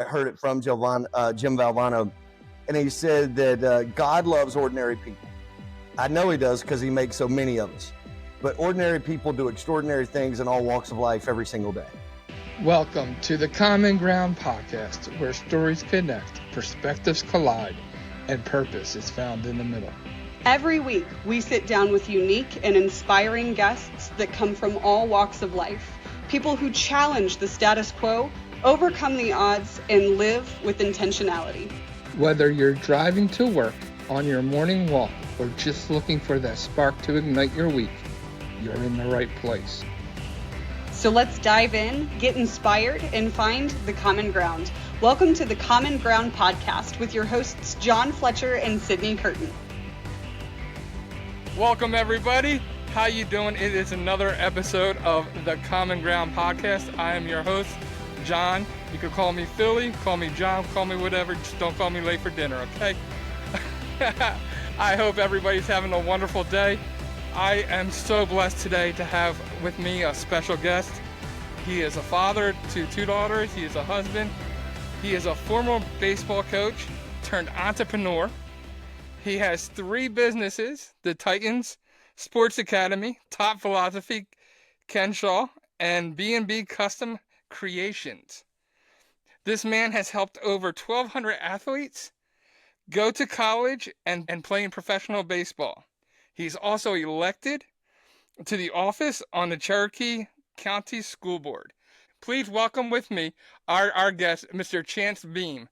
I heard it from Jim Valvano, and he said that God loves ordinary people. I know he does because he makes so many of us. But ordinary people do extraordinary things in all walks of life every single day. Welcome to the Common Ground podcast, where stories connect, perspectives collide, and purpose is found in the middle. Every week, we sit down with unique and inspiring guests that come from all walks of life. People who challenge the status quo, overcome the odds, and live with intentionality. Whether you're driving to work, on your morning walk, or just looking for that spark to ignite your week, you're in the right place. So let's dive in, get inspired, and find the common ground. Welcome to the Common Ground podcast with your hosts, John Fletcher and Sydney Curtin. Welcome, everybody. How you doing? It is another episode of the Common Ground podcast. I am your host, John. You can call me Philly, call me John, call me whatever. Just don't call me late for dinner, okay? I hope everybody's having a wonderful day. I am so blessed today to have with me a special guest. He is a father to two daughters. He is a husband. He is a former baseball coach turned entrepreneur. He has three businesses: the Titans Sports Academy, Top Philosophy, Kenshaw, and B&B Custom Creations. This man has helped over 1,200 athletes go to college and play in professional baseball. He's also elected to the office on the Cherokee County School Board. Please welcome with me our guest, Mr. Chance Beam.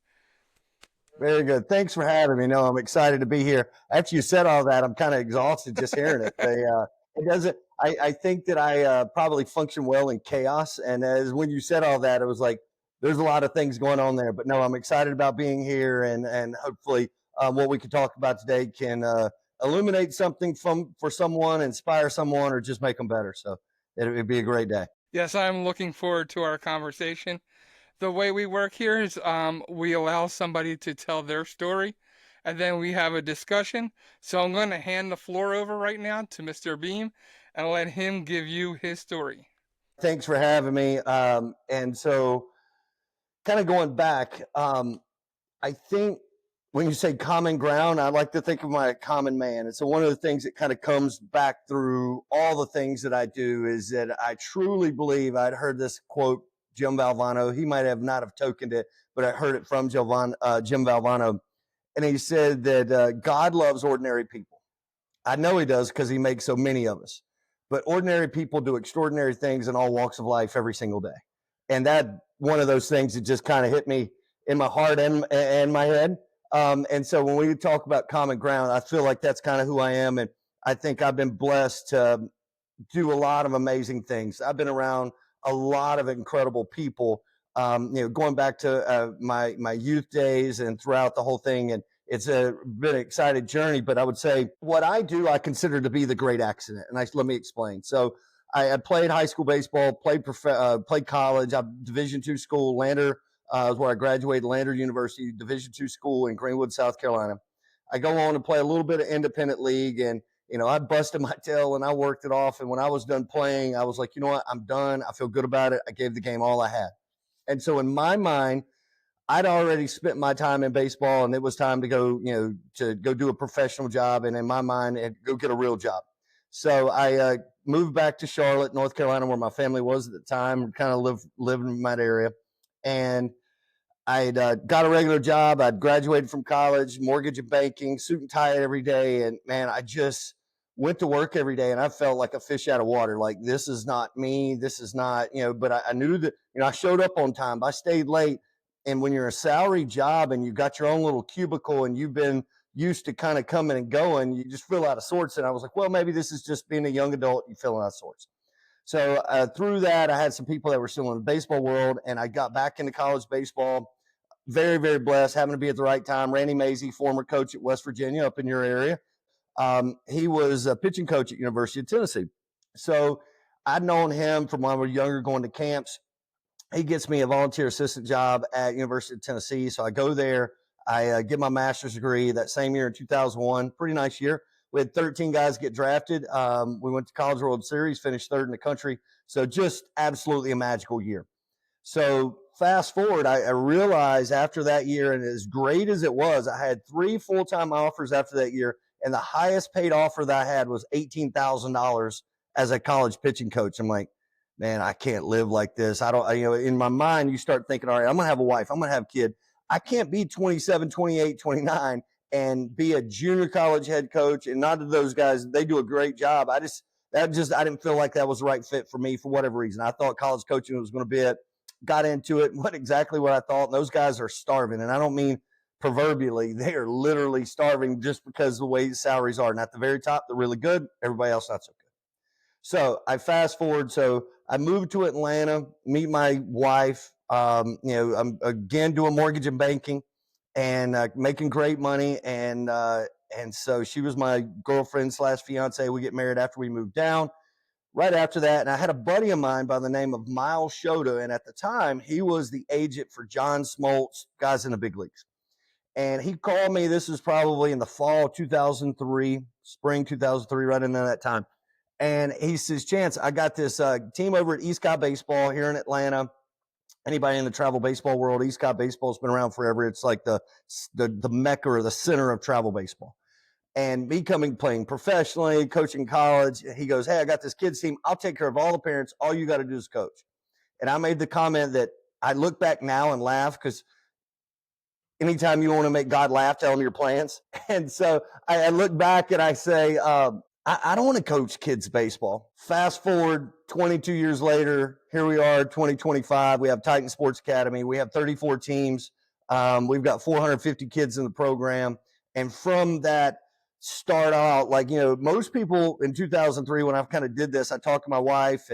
Very good. Thanks for having me. No, I'm excited to be here. After you said all that, I'm kind of exhausted just hearing it. It doesn't. I think that I probably function well in chaos. And as when you said all that, it was like there's a lot of things going on there. But no, I'm excited about being here, and hopefully what we can talk about today can illuminate something for someone, inspire someone, or just make them better. So it'd be a great day. Yes, I'm looking forward to our conversation. The way we work here is we allow somebody to tell their story, and then we have a discussion. So I'm going to hand the floor over right now to Mr. Beam and let him give you his story. Thanks for having me. And so kind of going back, I think when you say common ground, I like to think of my common man. And so one of the things that kind of comes back through all the things that I do is that I truly believe, I'd heard this quote, Jim Valvano, he might have not have tokened it, but I heard it from Jim Valvano. And he said that God loves ordinary people. I know he does because he makes so many of us. But ordinary people do extraordinary things in all walks of life every single day. And that one of those things that just kind of hit me in my heart and my head. And so when we talk about common ground, I feel like that's kind of who I am. And I think I've been blessed to do a lot of amazing things. I've been around a lot of incredible people, going back to my youth days and throughout the whole thing. And it's been an exciting journey, but I would say what I do, I consider to be the great accident. And let me explain. So I played high school baseball, played college. I'm Division II school, Lander, is where I graduated, Lander University, Division II school in Greenwood, South Carolina. I go on and play a little bit of independent league, and I busted my tail and I worked it off. And when I was done playing, I was like, you know what? I'm done. I feel good about it. I gave the game all I had. And so in my mind, I'd already spent my time in baseball, and it was time to go, to go do a professional job. And in my mind, go get a real job. So I moved back to Charlotte, North Carolina, where my family was at the time, kind of living in that area. And I'd got a regular job. I'd graduated from college, mortgage and banking, suit and tie every day. And man, I just went to work every day, and I felt like a fish out of water. Like, this is not me. This is not, but I knew that, I showed up on time. I stayed late. And when you're a salary job and you got your own little cubicle and you've been used to kind of coming and going, you just feel out of sorts. And I was like, well, maybe this is just being a young adult. You feel out of sorts. So through that, I had some people that were still in the baseball world, and I got back into college baseball. Very, very blessed, having to be at the right time. Randy Mazey, former coach at West Virginia up in your area. He was a pitching coach at University of Tennessee. So I'd known him from when I was younger, going to camps. He gets me a volunteer assistant job at University of Tennessee. So I go there. I get my master's degree that same year in 2001. Pretty nice year. We had 13 guys get drafted. We went to College World Series, finished third in the country. So just absolutely a magical year. So fast forward, I realized after that year, and as great as it was, I had 3 full-time offers after that year, and the highest paid offer that I had was $18,000 as a college pitching coach. I'm like, man, I can't live like this. I don't, in my mind, you start thinking, all right, I'm going to have a wife, I'm going to have a kid. I can't be 27, 28, 29 and be a junior college head coach. And not to those guys, they do a great job. I didn't feel like that was the right fit for me for whatever reason. I thought college coaching was going to be it. Got into it, exactly what I thought. And those guys are starving. And I don't mean proverbially, they are literally starving just because of the way salaries are. And at the very top, they're really good. Everybody else, not so good. So I fast forward. So I moved to Atlanta, meet my wife. I'm again doing mortgage and banking, and making great money. And so she was my girlfriend / fiance. We get married after we moved down. Right after that, and I had a buddy of mine by the name of Miles Shota, and at the time, he was the agent for John Smoltz, guys in the big leagues. And he called me. This was probably in the fall 2003, spring 2003, right into that time. And he says, Chance, I got this team over at East Cobb Baseball here in Atlanta. Anybody in the travel baseball world, East Cobb Baseball has been around forever. It's like the mecca or the center of travel baseball. And me playing professionally, coaching college, he goes, hey, I got this kids team. I'll take care of all the parents. All you got to do is coach. And I made the comment that I look back now and laugh, because anytime you want to make God laugh, tell him your plans. And so I look back and I say, I don't want to coach kids baseball. Fast forward 22 years later, here we are, 2025. We have Titan Sports Academy. We have 34 teams. We've got 450 kids in the program. And from that start out, most people in 2003, when I kind of did this, I talked to my wife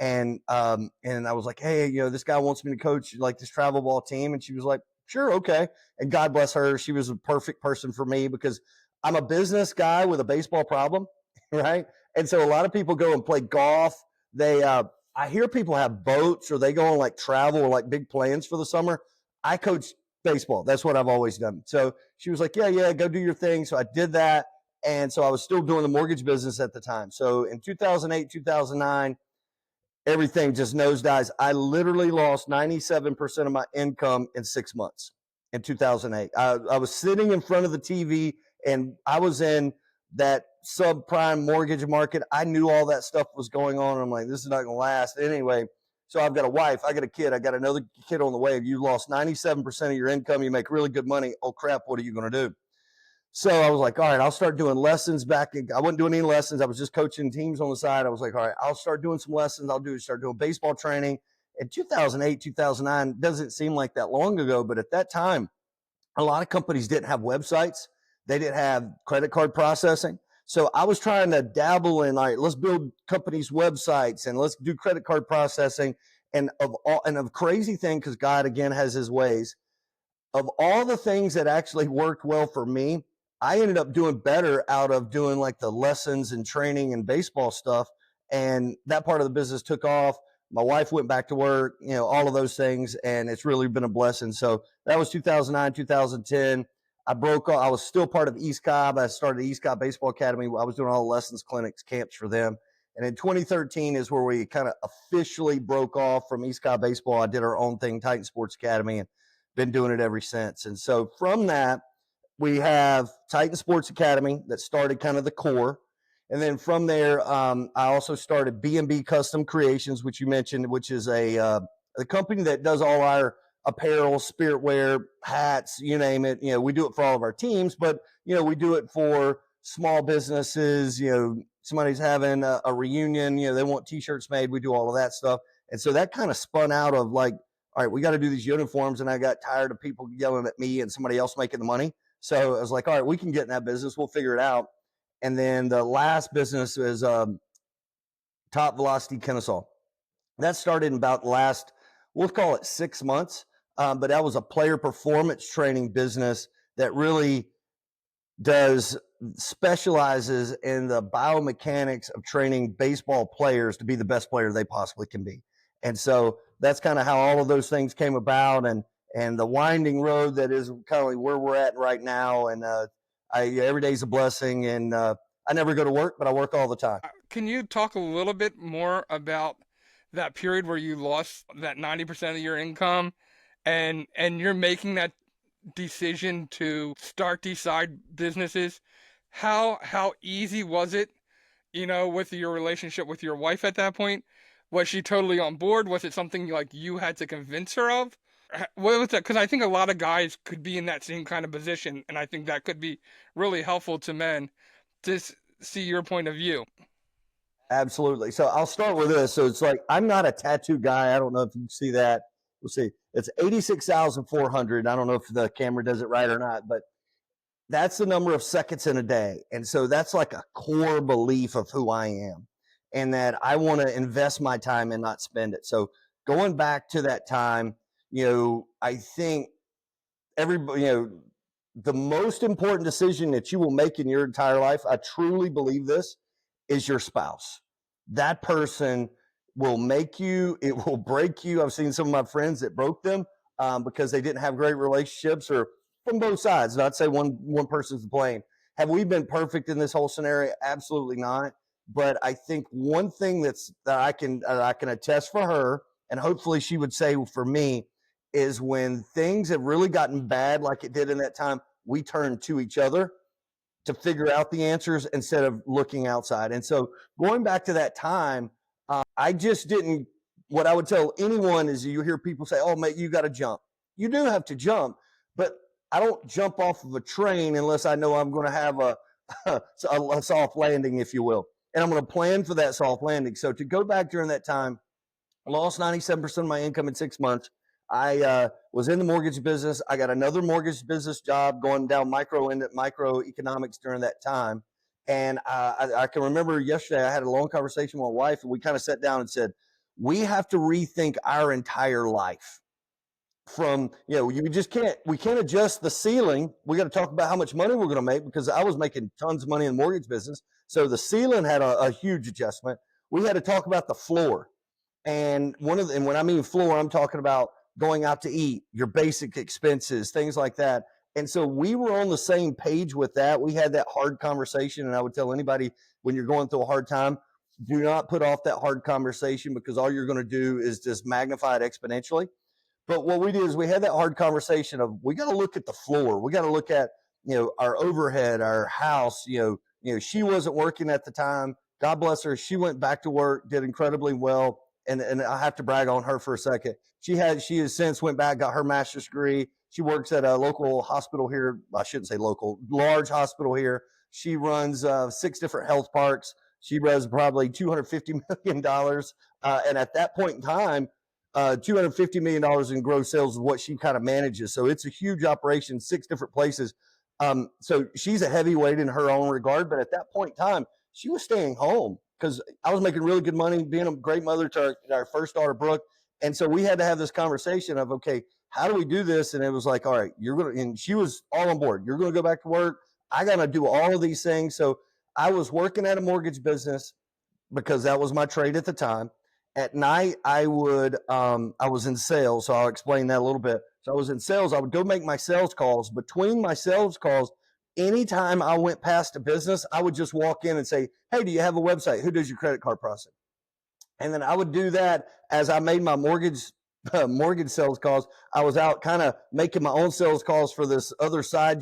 and I was like, hey, this guy wants me to coach like this travel ball team. And she was like, sure, okay. And God bless her. She was a perfect person for me, because I'm a business guy with a baseball problem. Right. And so a lot of people go and play golf. I hear people have boats, or they go on like travel or like big plans for the summer. I coach baseball. That's what I've always done. So she was like, yeah, go do your thing. So I did that. And so I was still doing the mortgage business at the time. So in 2008, 2009, everything just nosedives. I literally lost 97% of my income in 6 months in 2008. I was sitting in front of the TV, and I was in that subprime mortgage market. I knew all that stuff was going on. I'm like, this is not going to last. Anyway, so I've got a wife, I got a kid, I got another kid on the way. You lost 97% of your income. You make really good money. Oh, crap, what are you going to do? So I was like, all right, I'll start doing lessons back. I wasn't doing any lessons. I was just coaching teams on the side. I was like, all right, I'll start doing some lessons. Start doing baseball training. In 2008, 2009, doesn't seem like that long ago, but at that time, a lot of companies didn't have websites. They didn't have credit card processing. So I was trying to dabble in, all right, let's build companies' websites and let's do credit card processing. And of crazy thing, because God, again, has his ways, of all the things that actually worked well for me, I ended up doing better out of doing like the lessons and training and baseball stuff. And that part of the business took off. My wife went back to work, all of those things. And it's really been a blessing. So that was 2009, 2010. I broke off. I was still part of East Cobb. I started the East Cobb Baseball Academy. I was doing all the lessons, clinics, camps for them. And in 2013 is where we kind of officially broke off from East Cobb Baseball. I did our own thing, Titan Sports Academy, and been doing it ever since. And so from that, we have Titan Sports Academy that started kind of the core. And then from there, I also started B&B Custom Creations, which you mentioned, which is a company that does all our apparel, spirit wear, hats, you name it. We do it for all of our teams, but, we do it for small businesses. Somebody's having a reunion, they want t-shirts made. We do all of that stuff. And so that kind of spun out of like, all right, we got to do these uniforms. And I got tired of people yelling at me and somebody else making the money. So I was like, all right, we can get in that business. We'll figure it out. And then the last business is Top Velocity Kennesaw. That started in about we'll call it 6 months. But that was a player performance training business that really specializes in the biomechanics of training baseball players to be the best player they possibly can be. And so that's kind of how all of those things came about, and the winding road that is kind of like where we're at right now. And every day's a blessing, and I never go to work, but I work all the time. Can you talk a little bit more about that period where you lost that 90% of your income? and you're making that decision to start these side businesses, how easy was it, with your relationship with your wife at that point? Was she totally on board? Was it something like you had to convince her of? What was that? Because I think a lot of guys could be in that same kind of position, and I think that could be really helpful to men to see your point of view. Absolutely. So I'll start with this. So it's like, I'm not a tattoo guy. I don't know if you see that. We'll see. It's 86,400. I don't know if the camera does it right or not, but that's the number of seconds in a day. And so that's like a core belief of who I am, and that I want to invest my time and not spend it. So going back to that time, I think everybody, the most important decision that you will make in your entire life, I truly believe this, is your spouse. That person will make you, it will break you. I've seen some of my friends that broke them because they didn't have great relationships, or from both sides. Not say one person's to blame. Have we been perfect in this whole scenario? Absolutely not. But I think one thing that I can attest for her, and hopefully she would say for me, is when things have really gotten bad, like it did in that time, we turn to each other to figure out the answers instead of looking outside. And so going back to that time, I just didn't, what I would tell anyone is, you hear people say, oh, mate, you got to jump. You do have to jump, but I don't jump off of a train unless I know I'm going to have a soft landing, if you will. And I'm going to plan for that soft landing. So to go back during that time, I lost 97% of my income in 6 months. I was in the mortgage business. I got another mortgage business job going down microeconomics during that time. And I can remember yesterday I had a long conversation with my wife, and we kind of sat down and said, we have to rethink our entire life. From, we can't adjust the ceiling. We got to talk about how much money we're going to make, because I was making tons of money in the mortgage business. So the ceiling had a huge adjustment. We had to talk about the floor. And when I mean floor, I'm talking about going out to eat, your basic expenses, things like that. And so we were on the same page with that. We had that hard conversation. And I would tell anybody, when you're going through a hard time, do not put off that hard conversation, because all you're going to do is just magnify it exponentially. But what we did is we had that hard conversation of, we got to look at the floor. We got to look at, our overhead, our house. She wasn't working at the time. God bless her. She went back to work, did incredibly well. And I have to brag on her for a second. She has since went back, got her master's degree. She works at a local hospital here. I shouldn't say local, large hospital here. She runs 6 different health parks. She does probably $250 million. And at that point in time, $250 million in gross sales is what she kind of manages. So it's a huge operation, 6 different places. So she's a heavyweight in her own regard. But at that point in time, she was staying home, because I was making really good money, being a great mother to our first daughter, Brooke. And so we had to have this conversation of, okay, how do we do this? And it was like, all right, and she was all on board. You're going to go back to work. I got to do all of these things. So I was working at a mortgage business because that was my trade at the time. At night, I was in sales. So I'll explain that a little bit. So I was in sales. I would go make my sales calls. Between my sales calls, anytime I went past a business, I would just walk in and say, hey, do you have a website? Who does your credit card processing? And then I would do that as I made my mortgage sales calls. I was out kind of making my own sales calls for this other side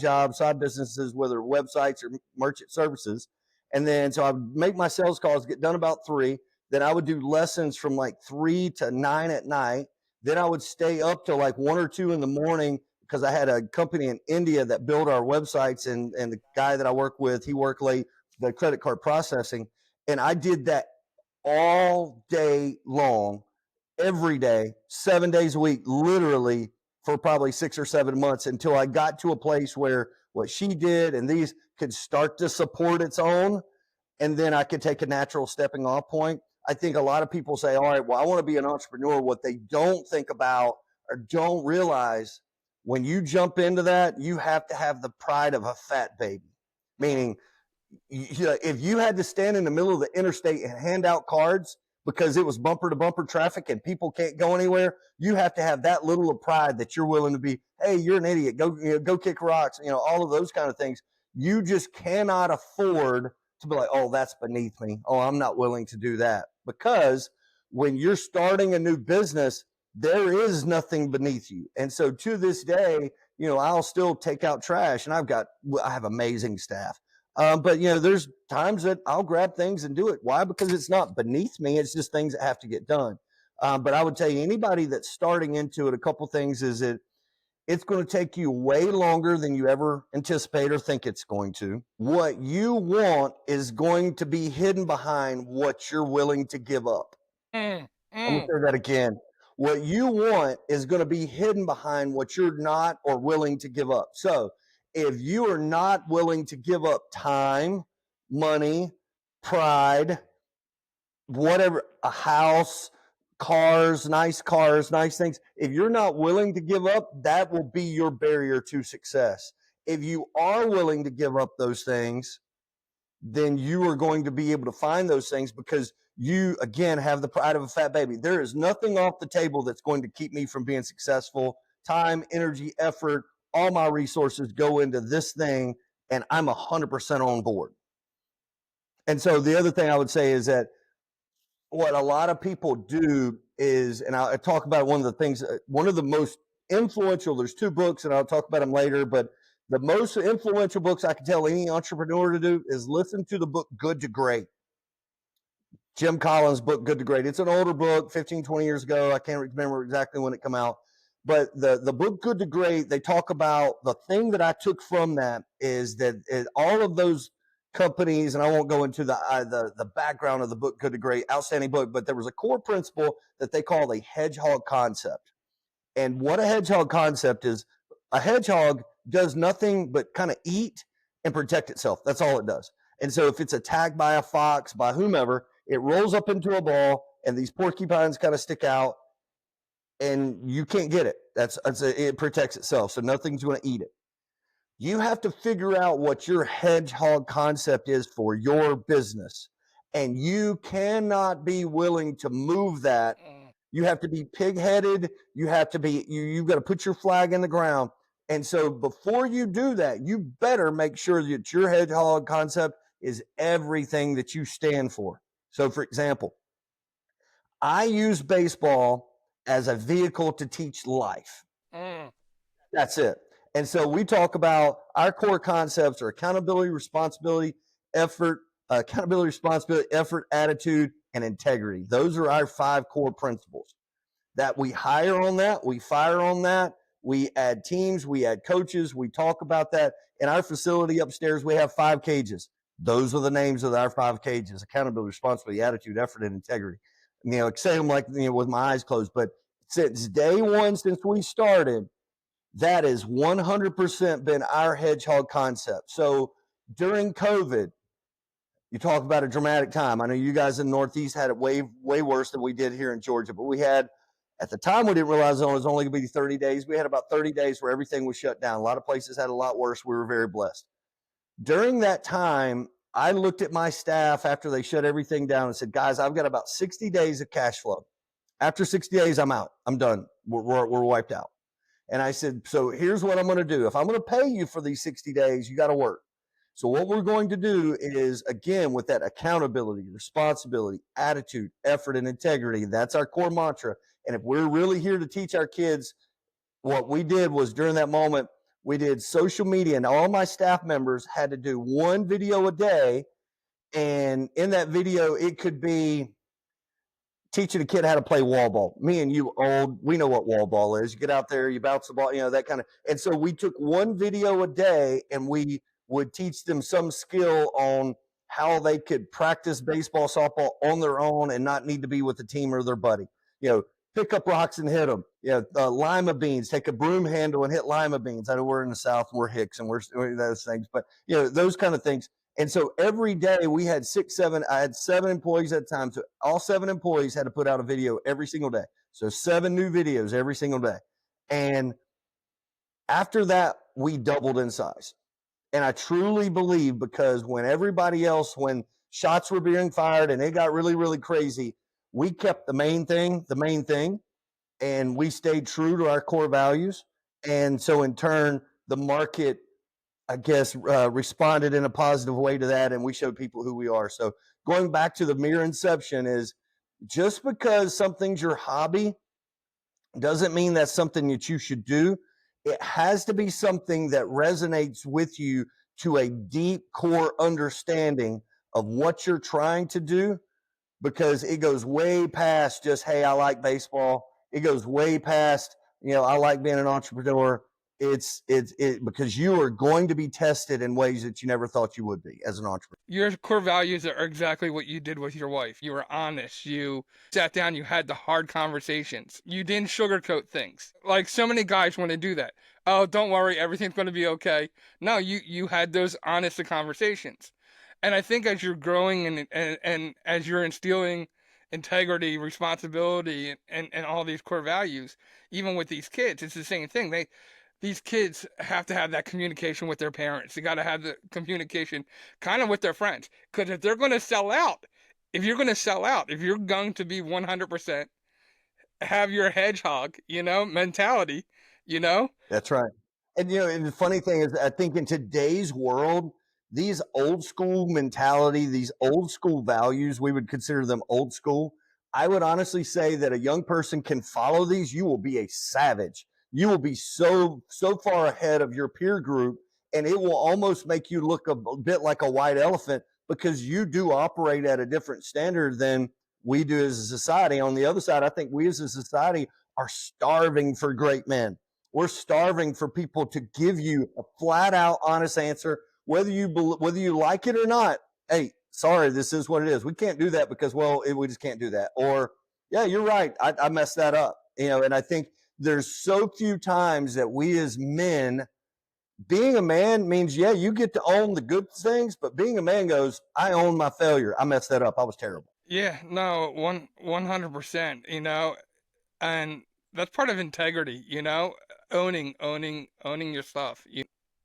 businesses, whether websites or merchant services. And then so I would make my sales calls, get done about 3. Then I would do lessons from like 3 to 9 at night. Then I would stay up till like 1 or 2 in the morning, because I had a company in India that built our websites, and the guy that I work with, he worked late, the credit card processing. And I did that all day long, every day, 7 days a week, literally for probably 6 or 7 months, until I got to a place where what she did and these could start to support its own. And then I could take a natural stepping off point. I think a lot of people say, all right, well, I want to be an entrepreneur. What they don't think about or don't realize, when you jump into that, you have to have the pride of a fat baby. Meaning, if you had to stand in the middle of the interstate and hand out cards because it was bumper to bumper traffic and people can't go anywhere, you have to have that little of pride that you're willing to be, hey, you're an idiot, go kick rocks, all of those kind of things. You just cannot afford to be like, oh, that's beneath me. Oh, I'm not willing to do that. Because when you're starting a new business, there is nothing beneath you. And so to this day, I'll still take out trash, and I have amazing staff. But there's times that I'll grab things and do it. Why? Because it's not beneath me. It's just things that have to get done. But I would tell you, anybody that's starting into it, a couple things is that it's going to take you way longer than you ever anticipate or think it's going to. What you want is going to be hidden behind what you're willing to give up. I'm going to say that again. What you want is going to be hidden behind what you're not or willing to give up. So if you are not willing to give up time, money, pride, whatever, a house, cars, nice things, if you're not willing to give up, that will be your barrier to success. If you are willing to give up those things, then you are going to be able to find those things, because you, again, have the pride of a fat baby. There is nothing off the table that's going to keep me from being successful. Time, energy, effort, all my resources go into this thing, and I'm 100% on board. And so the other thing I would say is that what a lot of people do is, and I talk about one of the things, one of the most influential, there's 2 books, and I'll talk about them later, but the most influential books I can tell any entrepreneur to do is listen to the book Good to Great. Jim Collins' book, Good to Great. It's an older book, 15, 20 years ago. I can't remember exactly when it came out. But the book Good to Great, they talk about the thing that I took from that is that all of those companies, and I won't go into the background of the book Good to Great, outstanding book, but there was a core principle that they call the hedgehog concept. And what a hedgehog concept is, a hedgehog does nothing but kind of eat and protect itself. That's all it does. And so if it's attacked by a fox, by whomever, it rolls up into a ball, and these porcupines kind of stick out, and you can't get it. It protects itself, so nothing's going to eat it. You have to figure out what your hedgehog concept is for your business, and you cannot be willing to move that. You have to be pig-headed. You have to be, you've got to put your flag in the ground. And so before you do that, you better make sure that your hedgehog concept is everything that you stand for. So for example, I use baseball as a vehicle to teach life. That's it. And so we talk about our core concepts are accountability, responsibility, effort, attitude, and integrity. Those are our 5 core principles that we hire on that, we fire on that, we add teams, we add coaches, we talk about that. In our facility upstairs, we have 5 cages. Those are the names of our 5 cages: accountability, responsibility, attitude, effort, and integrity. Say them like, with my eyes closed, but since day one, since we started, that has 100% been our hedgehog concept. So during COVID, you talk about a dramatic time. I know you guys in the Northeast had it way, way worse than we did here in Georgia, but we had, at the time, we didn't realize it was only going to be 30 days. We had about 30 days where everything was shut down. A lot of places had a lot worse. We were very blessed. During that time, I looked at my staff after they shut everything down and said, guys, I've got about 60 days of cash flow. After 60 days, I'm out. I'm done. We're wiped out. And I said, so here's what I'm going to do. If I'm going to pay you for these 60 days, you got to work. So what we're going to do is, again, with that accountability, responsibility, attitude, effort, and integrity, that's our core mantra. And if we're really here to teach our kids, what we did was, during that moment, we did social media, and all my staff members had to do 1 video a day. And in that video, it could be teaching a kid how to play wall ball. Me and you old, we know what wall ball is. You get out there, you bounce the ball, that kind of. And so we took 1 video a day, and we would teach them some skill on how they could practice baseball, softball on their own and not need to be with the team or their buddy. Pick up rocks and hit them. Lima beans, take a broom handle and hit lima beans. I know we're in the South, we're Hicks, and we're those things, but those kind of things. And so every day we had 6, 7, I had 7 employees at a time. So all 7 employees had to put out a video every single day. So 7 new videos every single day. And after that, we doubled in size. And I truly believe, because when everybody else, when shots were being fired and it got really, really crazy, we kept the main thing, and we stayed true to our core values. And so in turn, the market, I guess, responded in a positive way to that, and we showed people who we are. So going back to the mere inception is, just because something's your hobby Doesn't mean that's something that you should do. It has to be something that resonates with you to a deep core understanding of what you're trying to do, because it goes way past just, hey, I like baseball. It goes way past, I like being an entrepreneur. It's because you are going to be tested in ways that you never thought you would be as an entrepreneur. Your core values are exactly what you did with your wife. You were honest. You sat down, you had the hard conversations. You didn't sugarcoat things. Like so many guys want to do that. Oh, don't worry, everything's going to be okay. No, you had those honest conversations. And I think as you're growing and as you're instilling integrity, responsibility, and all these core values, even with these kids, it's the same thing. These kids have to have that communication with their parents. They got to have the communication kind of with their friends. Because if they're going to sell out, if you're going to sell out, if you're going to be 100%, have your hedgehog, mentality, That's right. And the funny thing is, I think in today's world, these old school mentality, these old school values, we would consider them old school. I would honestly say that a young person can follow these. You will be a savage. You will be so far ahead of your peer group, and it will almost make you look a bit like a white elephant, because you do operate at a different standard than we do as a society. On the other side, I think we as a society are starving for great men. We're starving for people to give you a flat out honest answer, whether you like it or not. Hey, sorry, this is what it is. We can't do that because, we just can't do that. Or, yeah, you're right. I messed that up. And I think there's so few times that we as men, being a man means, yeah, you get to own the good things, but being a man goes, I own my failure. I messed that up. I was terrible. Yeah, no, 100%, and that's part of integrity, owning your stuff,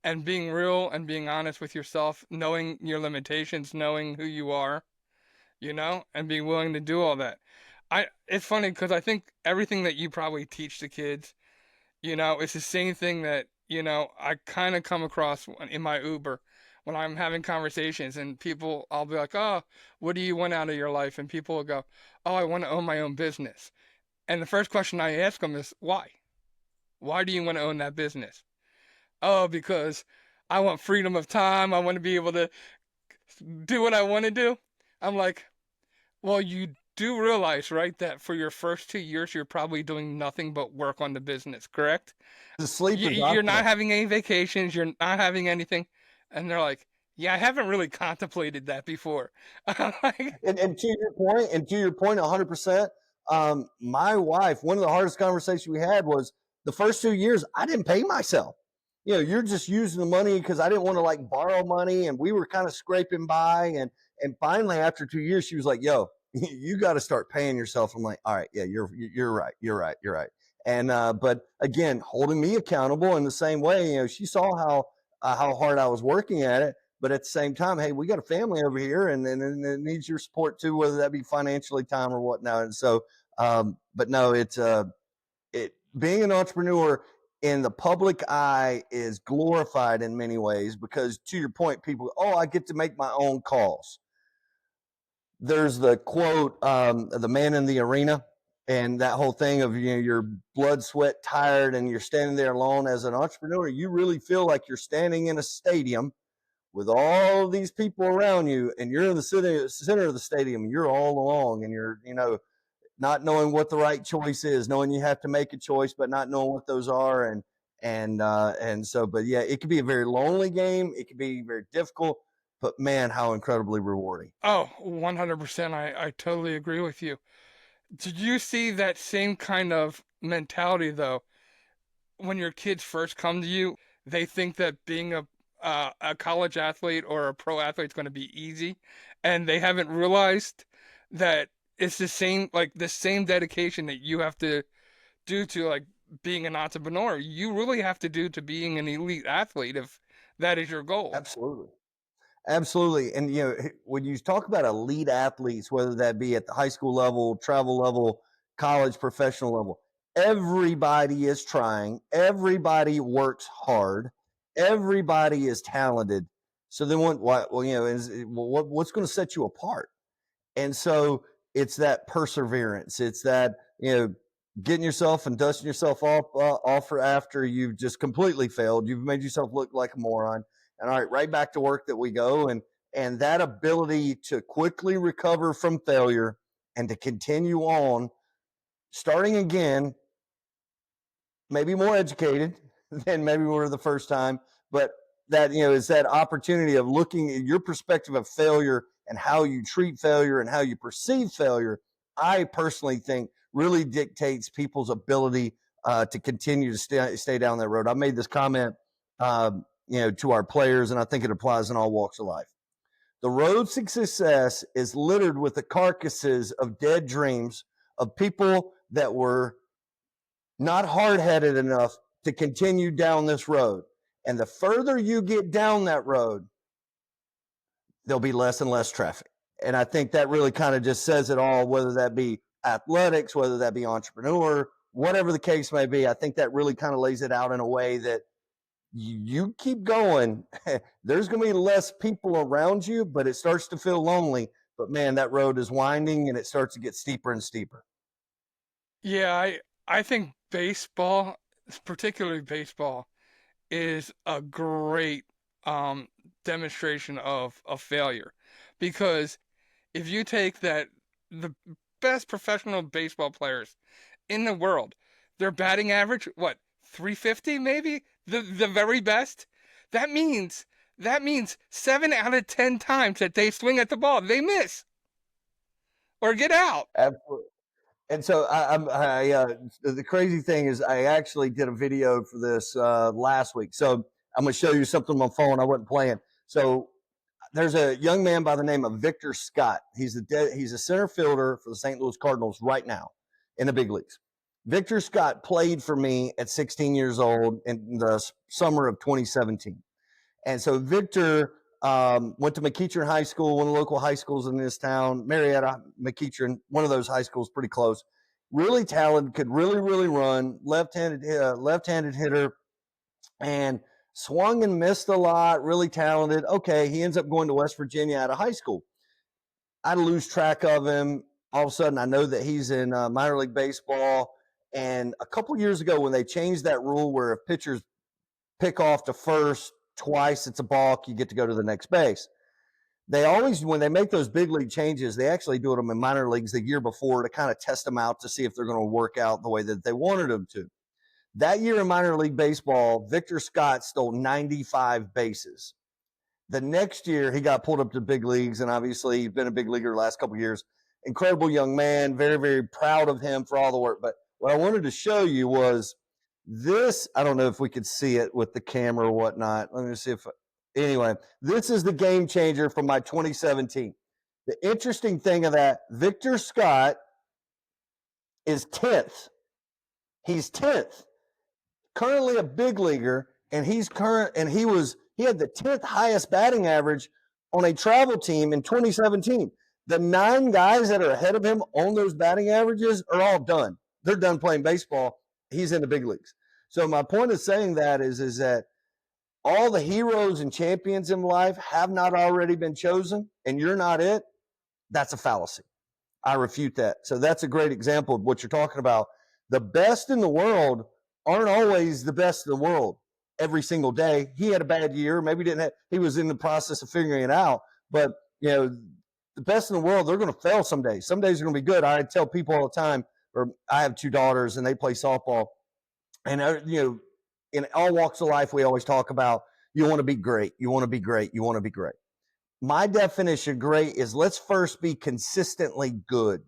and being real and being honest with yourself, knowing your limitations, knowing who you are, and being willing to do all that. It's funny because I think everything that you probably teach the kids, it's the same thing that, I kind of come across in my Uber when I'm having conversations and people, I'll be like, oh, what do you want out of your life? And people will go, oh, I want to own my own business. And the first question I ask them is, why? Why do you want to own that business? Oh, because I want freedom of time. I want to be able to do what I want to do. I'm like, well, you do realize, right, that for your first 2 years, you're probably doing nothing but work on the business, correct? The sleeper You're not document. having any vacations. You're not having anything. And they're like, yeah, I haven't really contemplated that before. Like, And to your point, 100%. My wife, one of the hardest conversations we had was the first 2 years, I didn't pay myself. You're just using the money because I didn't want to like borrow money, and we were kind of scraping by. And finally, after 2 years, she was like, "Yo, you got to start paying yourself." I'm like, "All right, yeah, you're right, you're right, you're right." And but again, holding me accountable in the same way. She saw how hard I was working at it, but at the same time, hey, we got a family over here, and it needs your support too, whether that be financially, time, or whatnot. And so, but no, it being an entrepreneur in the public eye is glorified in many ways, because to your point, people, oh, I get to make my own calls. There's the quote, the man in the arena, and that whole thing of, your blood, sweat, tired, and you're standing there alone. As an entrepreneur, you really feel like you're standing in a stadium with all these people around you, and you're in the center of the stadium. You're all along, and you're, not knowing what the right choice is, knowing you have to make a choice, but not knowing what those are. And so, but yeah, it could be a very lonely game. It could be very difficult, but man, how incredibly rewarding. oh, 100%. I totally agree with you. Did you see that same kind of mentality though? When your kids first come to you, they think that being a college athlete or a pro athlete is going to be easy, and they haven't realized that it's the same dedication that you have to do to like being an entrepreneur. You really have to do to being an elite athlete if that is your goal. Absolutely. Absolutely. And, when you talk about elite athletes, whether that be at the high school level, travel level, college, professional level, everybody is trying. Everybody works hard. Everybody is talented. So then what's going to set you apart? And so it's that perseverance. It's that, getting yourself and dusting yourself off for after you've just completely failed. You've made yourself look like a moron. And all right back to work that we go. And that ability to quickly recover from failure and to continue on, starting again, maybe more educated than maybe we were the first time, but that, is that opportunity of looking at your perspective of failure and how you treat failure and how you perceive failure. I personally think really dictates people's ability to continue to stay down that road. I made this comment, to our players, and I think it applies in all walks of life. The road to success is littered with the carcasses of dead dreams of people that were not hard-headed enough to continue down this road. And the further you get down that road, there'll be less and less traffic. And I think that really kind of just says it all, whether that be athletics, whether that be entrepreneur, whatever the case may be. I think that really kind of lays it out in a way that you keep going. There's going to be less people around you, but it starts to feel lonely. But man, that road is winding and it starts to get steeper and steeper. Yeah, I think baseball, particularly baseball, is a great demonstration of failure. Because if you take the best professional baseball players in the world, their batting average, what, 350 maybe? The very best? That means 7 out of 10 times that they swing at the ball, they miss or get out. Absolutely. And so the crazy thing is I actually did a video for this last week. So I'm going to show you something on my phone. I wasn't playing. So there's a young man by the name of Victor Scott. He's a center fielder for the St. Louis Cardinals right now in the big leagues. Victor Scott played for me at 16 years old in the summer of 2017. And so Victor went to McEachern High School, one of the local high schools in this town, Marietta, McEachern, one of those high schools pretty close. Really talented, could really, really run, left-handed hitter, and swung and missed a lot, really talented. Okay, he ends up going to West Virginia out of high school. I lose track of him. All of a sudden, I know that he's in minor league baseball. And a couple years ago, when they changed that rule where if pitchers pick off to first twice, it's a balk, you get to go to the next base. They always, when they make those big league changes, they actually do them in minor leagues the year before to kind of test them out to see if they're going to work out the way that they wanted them to. That year in minor league baseball, Victor Scott stole 95 bases. The next year, he got pulled up to big leagues, and obviously he's been a big leaguer the last couple of years. Incredible young man, very, very proud of him for all the work. But what I wanted to show you was this. I don't know if we could see it with the camera or whatnot. Let me see if – anyway, this is the game changer from my 2017. The interesting thing of that, Victor Scott is 10th. He's 10th. Currently a big leaguer, and he had the 10th highest batting average on a travel team in 2017. The 9 guys that are ahead of him on those batting averages are all done. They're done playing baseball. He's in the big leagues. So my point of saying that is that all the heroes and champions in life have not already been chosen, and you're not it. That's a fallacy. I refute that. So that's a great example of what you're talking about. The best in the world aren't always the best in the world every single day. He had a bad year. Maybe he was in the process of figuring it out. But, the best in the world, they're going to fail some days. Some days are going to be good. I tell people all the time, or I have 2 daughters and they play softball. And, in all walks of life, we always talk about you want to be great. You want to be great. You want to be great. My definition of great is let's first be consistently good.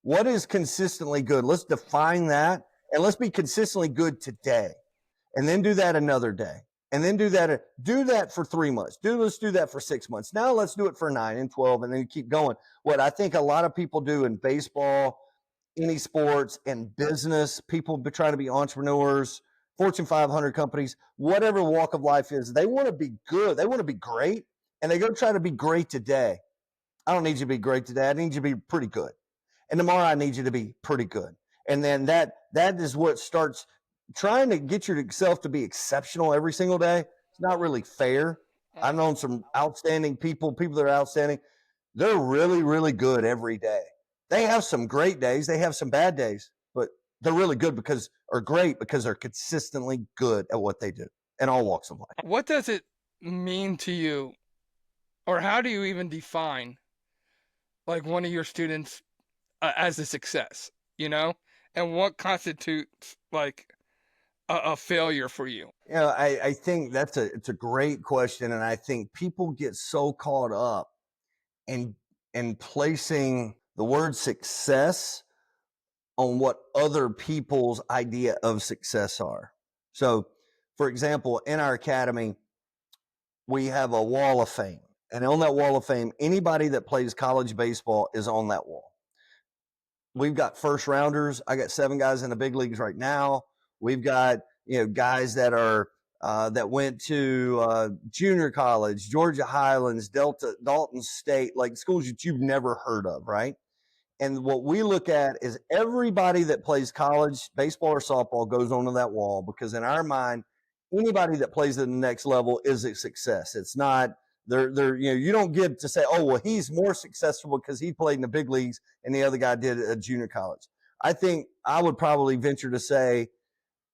What is consistently good? Let's define that. And let's be consistently good today, and then do that another day, and then do that for 3 months. Let's do that for 6 months. Now let's do it for 9 and 12, and then keep going. What I think a lot of people do in baseball, any sports, and business, people trying to be entrepreneurs, Fortune 500 companies, whatever walk of life is, they want to be good. They want to be great, and they go try to be great today. I don't need you to be great today. I need you to be pretty good. And tomorrow I need you to be pretty good. And then that is what starts trying to get yourself to be exceptional every single day. It's not really fair. I've known some outstanding people that are outstanding. They're really, really good every day. They have some great days. They have some bad days, but they're really good or great because they're consistently good at what they do in all walks of life. What does it mean to you, or how do you even define like one of your students as a success, and what constitutes like a failure for you? I think it's a great question. And I think people get so caught up in placing the word success on what other people's idea of success are. So, for example, in our academy, we have a wall of fame. And on that wall of fame, anybody that plays college baseball is on that wall. We've got first rounders. I got 7 guys in the big leagues right now. We've got, guys that are that went to junior college, Georgia Highlands, Dalton State, like schools that you've never heard of, right? And what we look at is everybody that plays college baseball or softball goes onto that wall, because in our mind, anybody that plays at the next level is a success. It's not you don't get to say, oh, well, he's more successful because he played in the big leagues and the other guy did it at junior college. I think I would probably venture to say,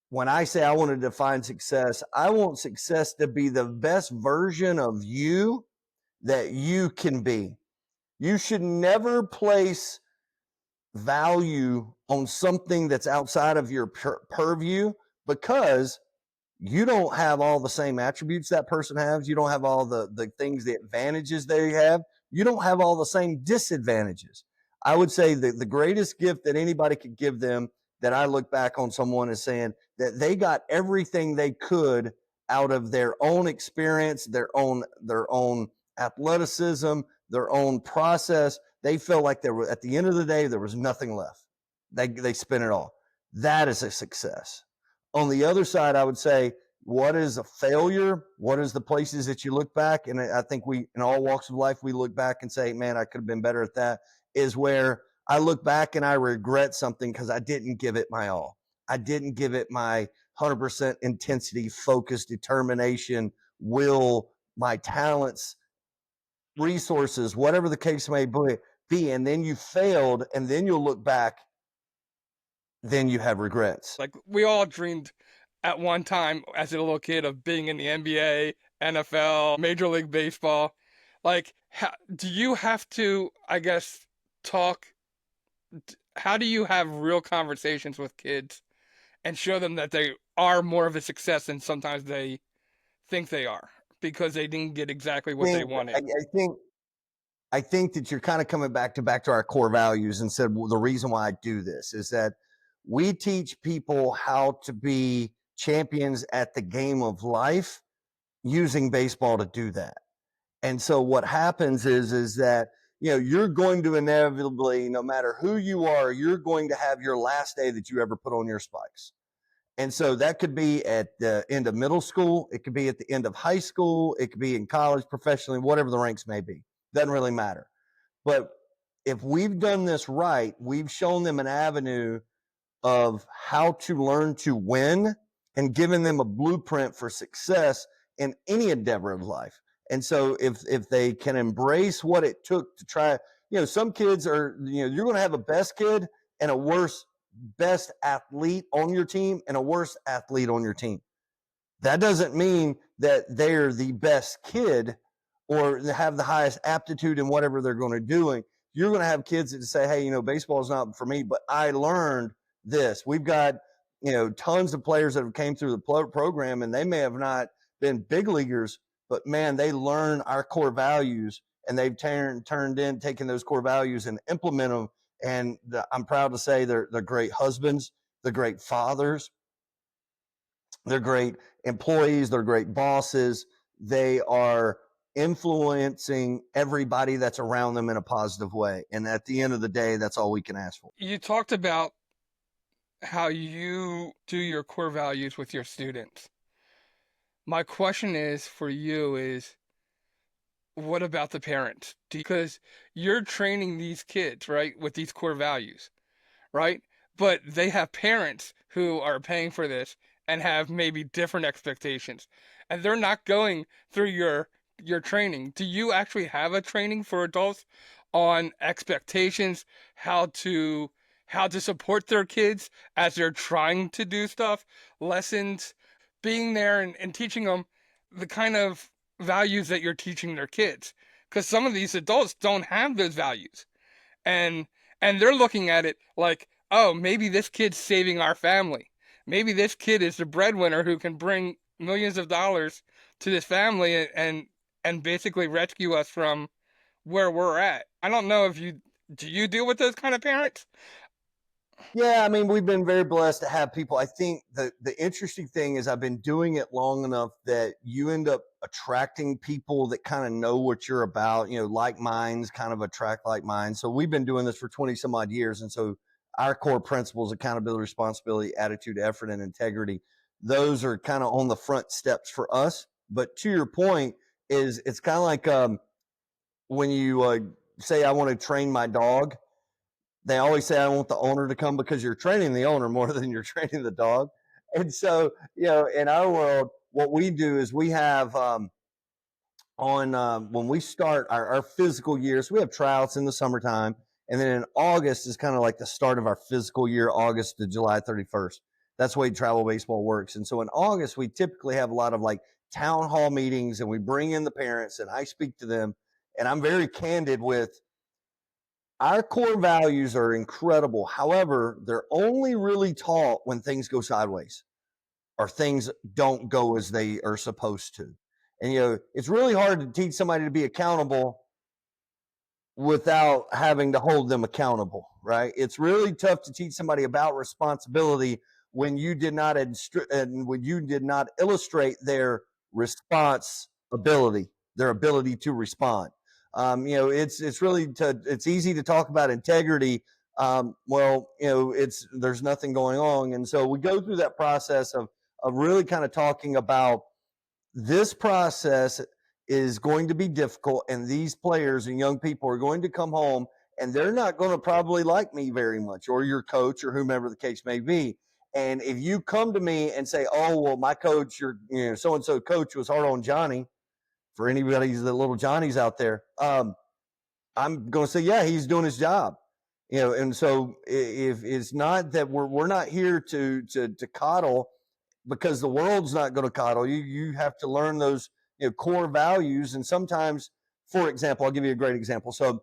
when I say I want to define success, I want success to be the best version of you that you can be. You should never place value on something that's outside of your purview, because you don't have all the same attributes that person has. You don't have all the things, the advantages they have. You don't have all the same disadvantages. I would say that the greatest gift that anybody could give them, that I look back on someone as saying that they got everything they could out of their own experience, their own athleticism, their own process. They felt like there were, at the end of the day, there was nothing left. They spent it all. That is a success. On the other side, I would say, what is a failure? What is the places that you look back? And I think in all walks of life, we look back and say, man, I could have been better at that, is where I look back and I regret something because I didn't give it my all. I didn't give it my 100% intensity, focus, determination, will, my talents, resources, whatever the case may be. And then you failed, and then you'll look back, then you have regrets. Like, we all dreamed at one time as a little kid of being in the NBA, NFL, Major League Baseball. Like, do you have to, I guess, how do you have real conversations with kids and show them that they are more of a success than sometimes they think they are, because they didn't get exactly what they wanted? I think that you're kind of coming back to our core values, and said, well, the reason why I do this is that we teach people how to be champions at the game of life using baseball to do that. And so what happens is that, you're going to inevitably, no matter who you are, you're going to have your last day that you ever put on your spikes. And so that could be at the end of middle school. It could be at the end of high school. It could be in college, professionally, whatever the ranks may be. Doesn't really matter. But if we've done this right, we've shown them an avenue of how to learn to win and given them a blueprint for success in any endeavor of life. And so if they can embrace what it took to try, some kids are, you're going to have a best kid and a best athlete on your team and a worse athlete on your team. That doesn't mean that they're the best kid or have the highest aptitude in whatever they're going to do. You're going to have kids that say, hey, baseball is not for me, but I learned this. We've got, tons of players that have came through the program, and they may have not been big leaguers, but man, they learn our core values, and they've taken those core values and implement them. And I'm proud to say they're great husbands, they're great fathers, they're great employees, they're great bosses. They are influencing everybody that's around them in a positive way. And at the end of the day, that's all we can ask for. You talked about how you do your core values with your students. My question for you is, what about the parents? Because you're training these kids, right, with these core values, right? But they have parents who are paying for this and have maybe different expectations, and they're not going through your training. Do you actually have a training for adults on expectations, how to how to support their kids as they're trying to do stuff, lessons, being there and teaching them the kind of values that you're teaching their kids. Because some of these adults don't have those values. And they're looking at it like, oh, maybe this kid's saving our family. Maybe this kid is the breadwinner who can bring millions of dollars to this family and basically rescue us from where we're at. I don't know if you deal with those kind of parents? Yeah, I mean, we've been very blessed to have people. I think the interesting thing is I've been doing it long enough that you end up attracting people that kind of know what you're about. Like minds kind of attract like minds. So we've been doing this for 20 some odd years. And so our core principles, accountability, responsibility, attitude, effort, and integrity, those are kind of on the front steps for us. But to your point, is it's kind of like when you say, I want to train my dog. They always say, I want the owner to come, because you're training the owner more than you're training the dog. And so, in our world, what we do is we have when we start our physical year, so we have tryouts in the summertime. And then in August is kind of like the start of our physical year, August to July 31st. That's the way travel baseball works. And so in August, we typically have a lot of like town hall meetings, and we bring in the parents and I speak to them. And I'm very candid with, our core values are incredible. However, they're only really taught when things go sideways or things don't go as they are supposed to. And it's really hard to teach somebody to be accountable without having to hold them accountable, right? It's really tough to teach somebody about responsibility when you did not illustrate their responsibility, their ability to respond. It's easy to talk about integrity. There's nothing going on, and so we go through that process of really kind of talking about, this process is going to be difficult, and these players and young people are going to come home, and they're not going to probably like me very much, or your coach, or whomever the case may be. And if you come to me and say, oh, well, my coach, your so-and-so coach was hard on Johnny, for anybody, the little Johnnies out there, I'm going to say, yeah, he's doing his job. And so if it's not that we're not here to coddle, because the world's not going to coddle you. You have to learn those core values. And sometimes, for example, I'll give you a great example. So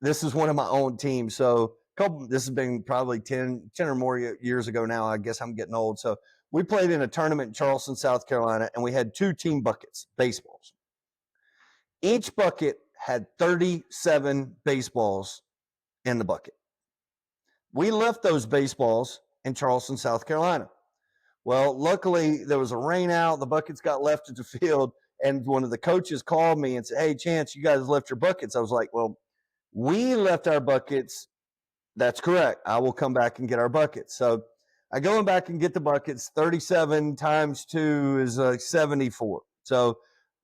this is one of my own teams. So this has been probably 10 or more years ago now. I guess I'm getting old. So we played in a tournament in Charleston, South Carolina, and we had 2 team buckets, baseballs. Each bucket had 37 baseballs in the bucket. We left those baseballs in Charleston, South Carolina. Well, luckily there was a rain out. The buckets got left at the field, and one of the coaches called me and said, hey, Chance, you guys left your buckets. I was like, well, we left our buckets. That's correct. I will come back and get our buckets. So I go back and get the buckets. 37 times 2 is 74. So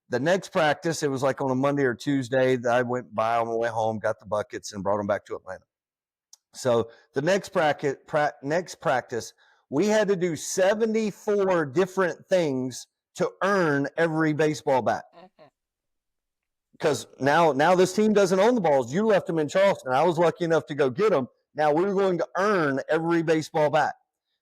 the next practice, it was like on a Monday or Tuesday, that I went by on my way home, got the buckets, and brought them back to Atlanta. So the next practice, we had to do 74 different things to earn every baseball bat. Because now this team doesn't own the balls. You left them in Charleston. I was lucky enough to go get them. Now we're going to earn every baseball bat.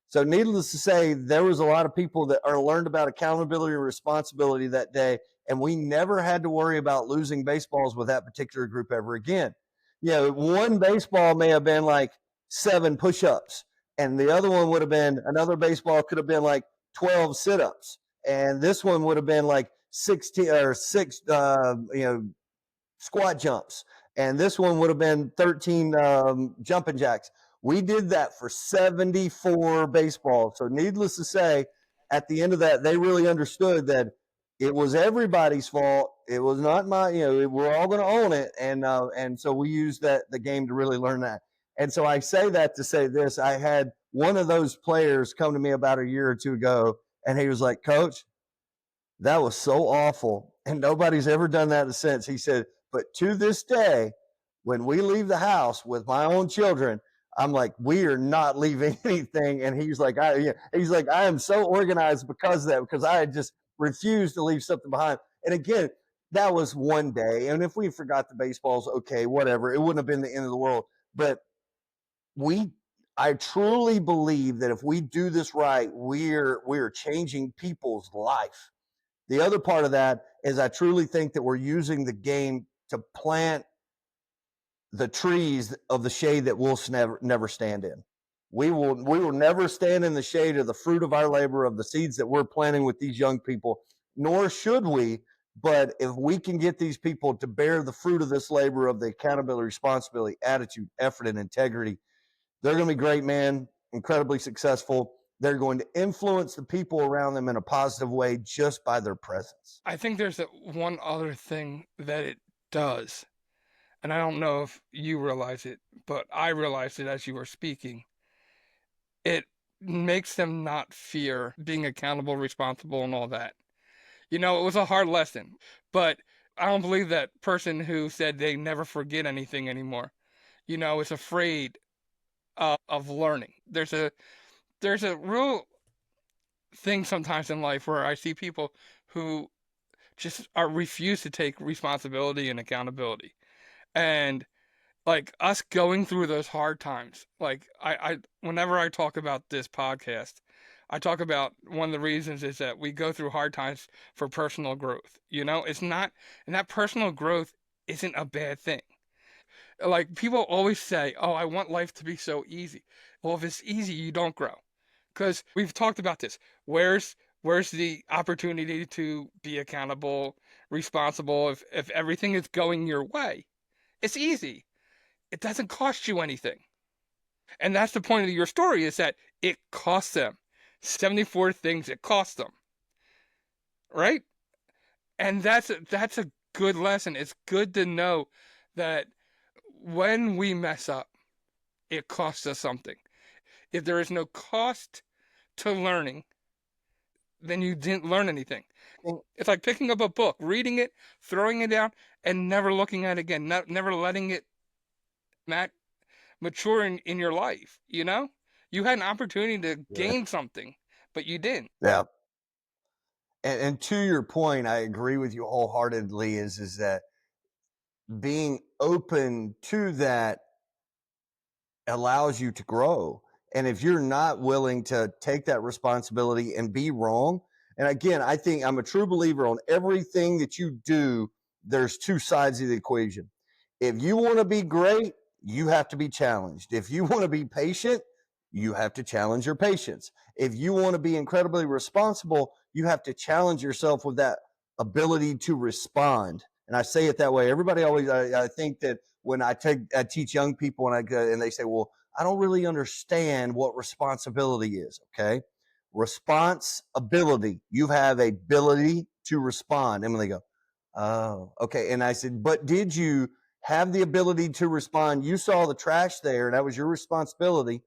So needless to say, there was a lot of people that learned about accountability and responsibility that day, and we never had to worry about losing baseballs with that particular group ever again. One baseball may have been like 7 push-ups, and the other one would have been, another baseball could have been like 12 sit-ups, and this one would have been like 16 or 6 squat jumps, and this one would have been 13 jumping jacks. We did that for 74 baseballs. So needless to say, at the end of that, they really understood that it was everybody's fault. It was not my, we're all going to own it. And so we used the game to really learn that. And so I say that to say this. I had one of those players come to me about a year or 2 ago, and he was like, Coach, that was so awful. And nobody's ever done that since. He said, but to this day, when we leave the house with my own children, I'm like, we are not leaving anything. And he's like, I am so organized because of that, because I had just refused to leave something behind. And again, that was one day. And if we forgot the baseballs, okay, whatever. It wouldn't have been the end of the world. But we I truly believe that if we do this right, we're changing people's life. The other part of that is I truly think that we're using the game to plant the trees of the shade that we'll never stand in. We will never stand in the shade of the fruit of our labor, of the seeds that we're planting with these young people, nor should we. But if we can get these people to bear the fruit of this labor, of the accountability, responsibility, attitude, effort, and integrity, they're going to be great, man, incredibly successful. They're going to influence the people around them in a positive way just by their presence. I think there's one other thing that it does, and I don't know if you realize it, but I realized it as you were speaking. It makes them not fear being accountable, responsible, and all that. It was a hard lesson, but I don't believe that person who said they never forget anything anymore, is afraid of learning. There's a real thing sometimes in life where I see people who just are refuse to take responsibility and accountability. And like us going through those hard times, like I whenever I talk about this podcast, I talk about one of the reasons is that we go through hard times for personal growth. It's not, and that personal growth isn't a bad thing. Like people always say, "Oh, I want life to be so easy." Well, if it's easy, you don't grow. Because we've talked about this. Where's the opportunity to be accountable, responsible if everything is going your way? It's easy. It doesn't cost you anything. And that's the point of your story is that it costs them. 74 things it costs them. Right? And that's a good lesson. It's good to know that when we mess up, it costs us something. If there is no cost to learning, then you didn't learn anything. It's like picking up a book, reading it, throwing it down, and never looking at it again, never letting it mature in your life. You had an opportunity to gain something, but you didn't. Yeah. And to your point, I agree with you wholeheartedly. Is that being open to that allows you to grow. And if you're not willing to take that responsibility and be wrong, and again, I think I'm a true believer on everything that you do, there's two sides of the equation. If you want to be great, you have to be challenged. If you want to be patient, you have to challenge your patience. If you want to be incredibly responsible, you have to challenge yourself with that ability to respond. And I say it that way. Everybody always, I think that when I teach young people and they say, well, I don't really understand what responsibility is. Okay. Responsibility. You have a ability to respond. And when they go, oh, okay. And I said, but did you have the ability to respond? You saw the trash there, and that was your responsibility.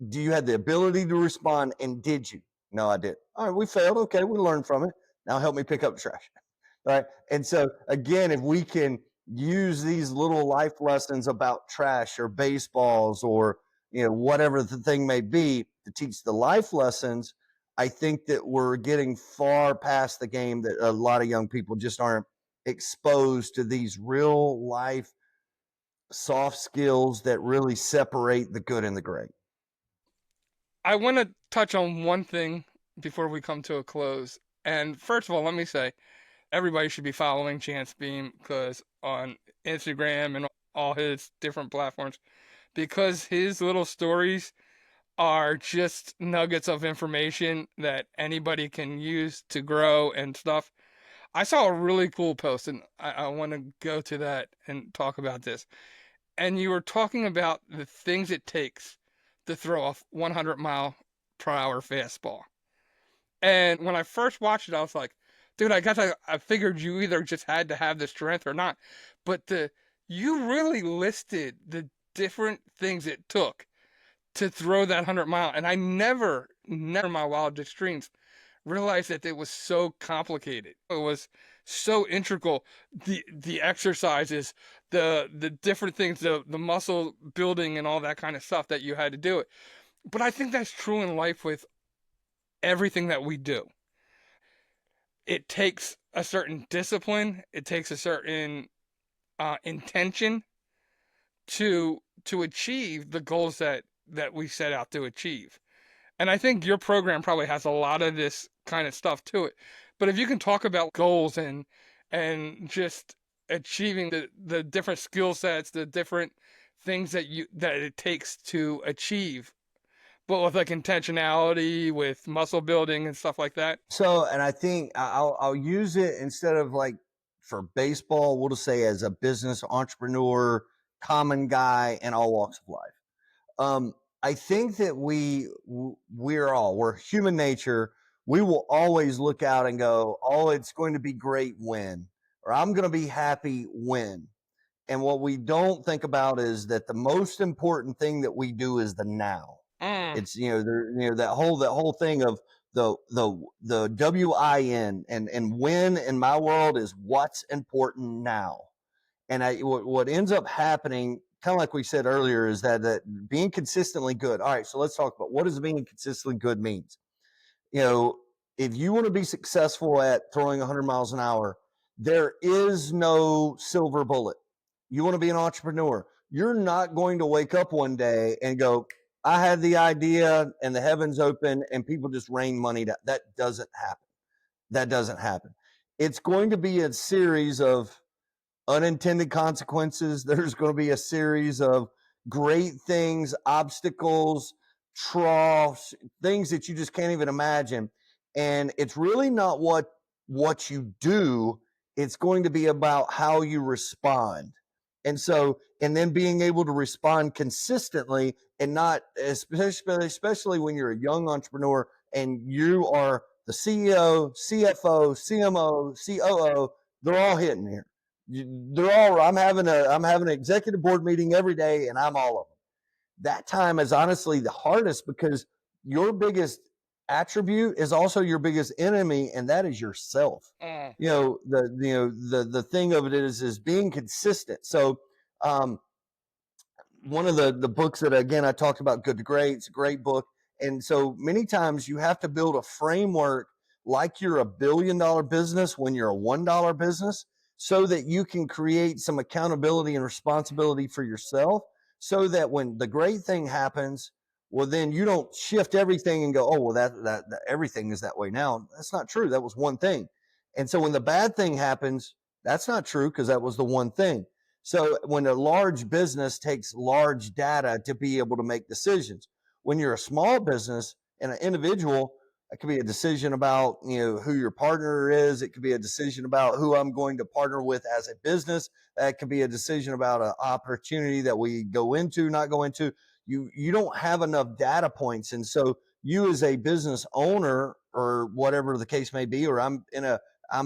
Do you have the ability to respond, and did you? No, I did. All right, we failed. Okay, we learned from it. Now help me pick up the trash. All right. And so again, if we can use these little life lessons about trash or baseballs or whatever the thing may be to teach the life lessons, I think that we're getting far past the game that a lot of young people just aren't exposed to these real life soft skills that really separate the good and the great. I want to touch on one thing before we come to a close. And first of all, let me say, everybody should be following Chance Beam because on Instagram and all his different platforms, because his little stories are just nuggets of information that anybody can use to grow and stuff. I saw a really cool post, and I want to go to that and talk about this. And you were talking about the things it takes to throw a 100-mile-per-hour fastball. And when I first watched it, I was like, dude, I figured you either just had to have the strength or not. But you really listed the different things it took to throw that 100-mile. And I never in my wildest dreams realized that it was so complicated. It was so integral. The exercises, the different things, the muscle building and all that kind of stuff that you had to do it. But I think that's true in life with everything that we do. It takes a certain discipline. It takes a certain intention to achieve the goals that that we set out to achieve. And I think your program probably has a lot of this kind of stuff to it. But if you can talk about goals and just achieving the different skill sets, the different things that it takes to achieve, but with like intentionality, with muscle building and stuff like that. So, and I think I'll use it instead of like for baseball, we'll just say as a business entrepreneur, common guy in all walks of life. I think that we're human nature. We will always look out and go, oh, it's going to be great when, or I'm going to be happy when. And what we don't think about is that the most important thing that we do is the now. It's that whole thing of the WIN and win in my world is what's important now. And what ends up happening, kind of like we said earlier, is that being consistently good. All right, so let's talk about what does being consistently good means. If you want to be successful at throwing 100 miles an hour, there is no silver bullet. You want to be an entrepreneur. You're not going to wake up one day and go, I had the idea and the heavens open and people just rain money down. That doesn't happen. That doesn't happen. It's going to be a series of unintended consequences. There's going to be a series of great things, obstacles, troughs, things that you just can't even imagine. And it's really not what you do. It's going to be about how you respond. And then being able to respond consistently and not, especially when you're a young entrepreneur and you are the CEO, CFO, CMO, COO, they're all hitting here. I'm having an executive board meeting every day and I'm all of them. That time is honestly the hardest because your biggest attribute is also your biggest enemy, and that is yourself. The thing of it is being consistent. So one of the books that again I talked about, Good to Great, it's a great book. And so many times you have to build a framework like you're $1 billion business when you're a $1 business, so that you can create some accountability and responsibility for yourself, so that when the great thing happens, well, then you don't shift everything and go, oh, well, that everything is that way now. That's not true. That was one thing. And so when the bad thing happens, that's not true because that was the one thing. So when a large business takes large data to be able to make decisions, when you're a small business and an individual, it could be a decision about, who your partner is. It could be a decision about who I'm going to partner with as a business. That could be a decision about an opportunity that we go into, not go into. You don't have enough data points. And so you as a business owner or whatever the case may be, or I'm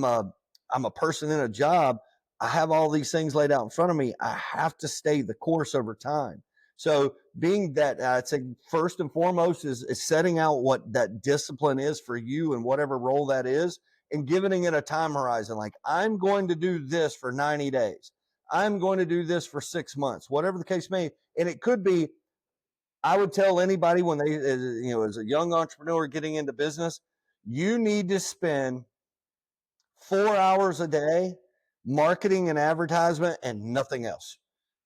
a person in a job, I have all these things laid out in front of me. I have to stay the course over time. So being that, I'd say first and foremost is setting out what that discipline is for you and whatever role that is, and giving it a time horizon. Like, I'm going to do this for 90 days. I'm going to do this for 6 months, whatever the case may. And it could be, I would tell anybody when they, as a young entrepreneur getting into business, you need to spend 4 hours a day marketing and advertisement and nothing else.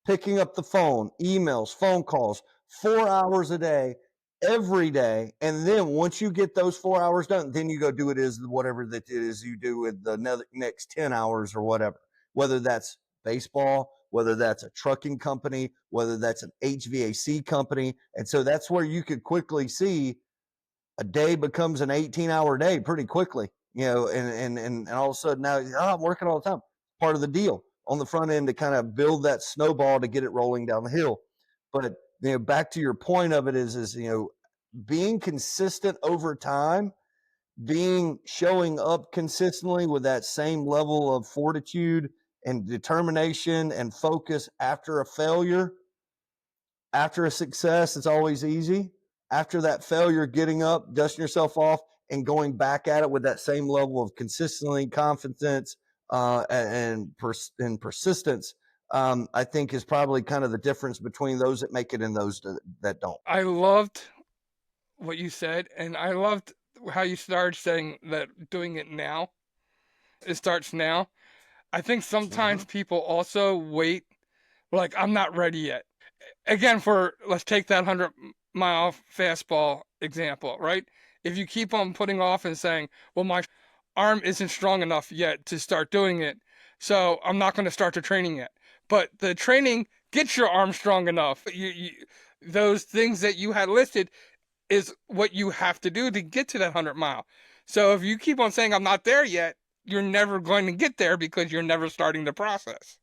Picking up the phone, emails, phone calls, 4 hours a day, every day. And then once you get those 4 hours done, then you go do it as whatever that it is you do with the next 10 hours or whatever, whether that's baseball, whether that's a trucking company, whether that's an HVAC company. And so that's where you could quickly see a day becomes an 18-hour day pretty quickly, and all of a sudden now, I'm working all the time. Part of the deal on the front end to kind of build that snowball to get it rolling down the hill. But, back to your point of it is being consistent over time, showing up consistently with that same level of fortitude and determination and focus after a failure. After a success, it's always easy. After that failure, getting up, dusting yourself off, and going back at it with that same level of consistency, confidence, and persistence, I think is probably kind of the difference between those that make it and those that don't. I loved what you said, and I loved how you started saying that doing it now. It starts now. I think sometimes people also wait, like, I'm not ready yet. Again, let's take that 100 mile fastball example, right? If you keep on putting off and saying, well, my arm isn't strong enough yet to start doing it, so I'm not going to start the training yet. But the training gets your arm strong enough. Those things that you had listed is what you have to do to get to that 100 mile. So if you keep on saying, I'm not there yet, you're never going to get there because you're never starting the process.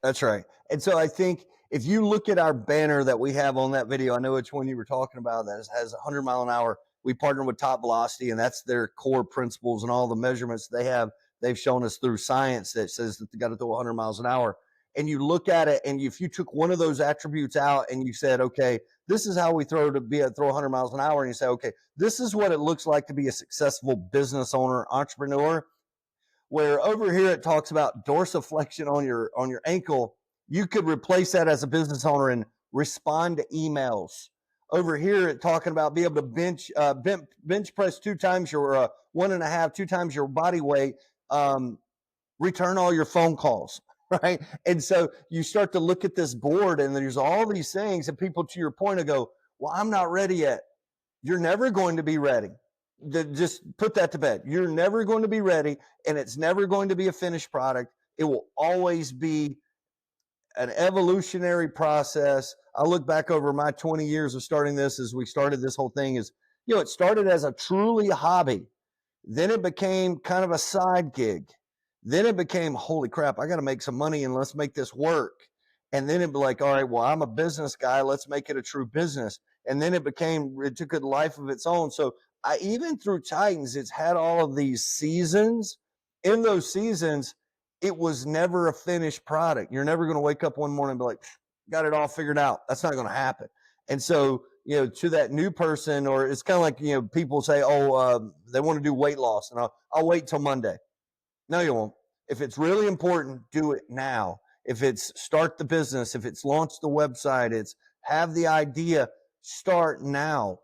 That's right. And so I think if you look at our banner that we have on that video, I know which one you were talking about, that has 100 mile an hour. We partner with Top Velocity, and that's their core principles and all the measurements they have. They've shown us through science that says that they got to throw 100 miles an hour. And you look at it, and if you took one of those attributes out and you said, okay, this is how we throw 100 miles an hour, and you say, okay, this is what it looks like to be a successful business owner, entrepreneur. Where over here it talks about dorsiflexion on your ankle, you could replace that as a business owner and respond to emails. Over here it talking about be able to bench press 2 times your 2 times your body weight, return all your phone calls, right? And so you start to look at this board, and there's all these things, and people, to your point, to go, well, I'm not ready yet. You're never going to be ready. Just put that to bed. You're never going to be ready, and it's never going to be a finished product. It will always be an evolutionary process. I look back over my 20 years of starting this, as we started this whole thing, is, it started as a truly hobby. Then it became kind of a side gig. Then it became, holy crap, I got to make some money and let's make this work. And then it'd be like, all right, well, I'm a business guy. Let's make it a true business. And then it took a life of its own. So even through Titans, it's had all of these seasons. In those seasons, it was never a finished product. You're never going to wake up one morning and be like, got it all figured out. That's not going to happen. And so, to that new person, or it's kind of like, people say, they want to do weight loss, and I'll wait till Monday. No, you won't. If it's really important, do it now. If it's start the business, if it's launch the website, it's have the idea, start now.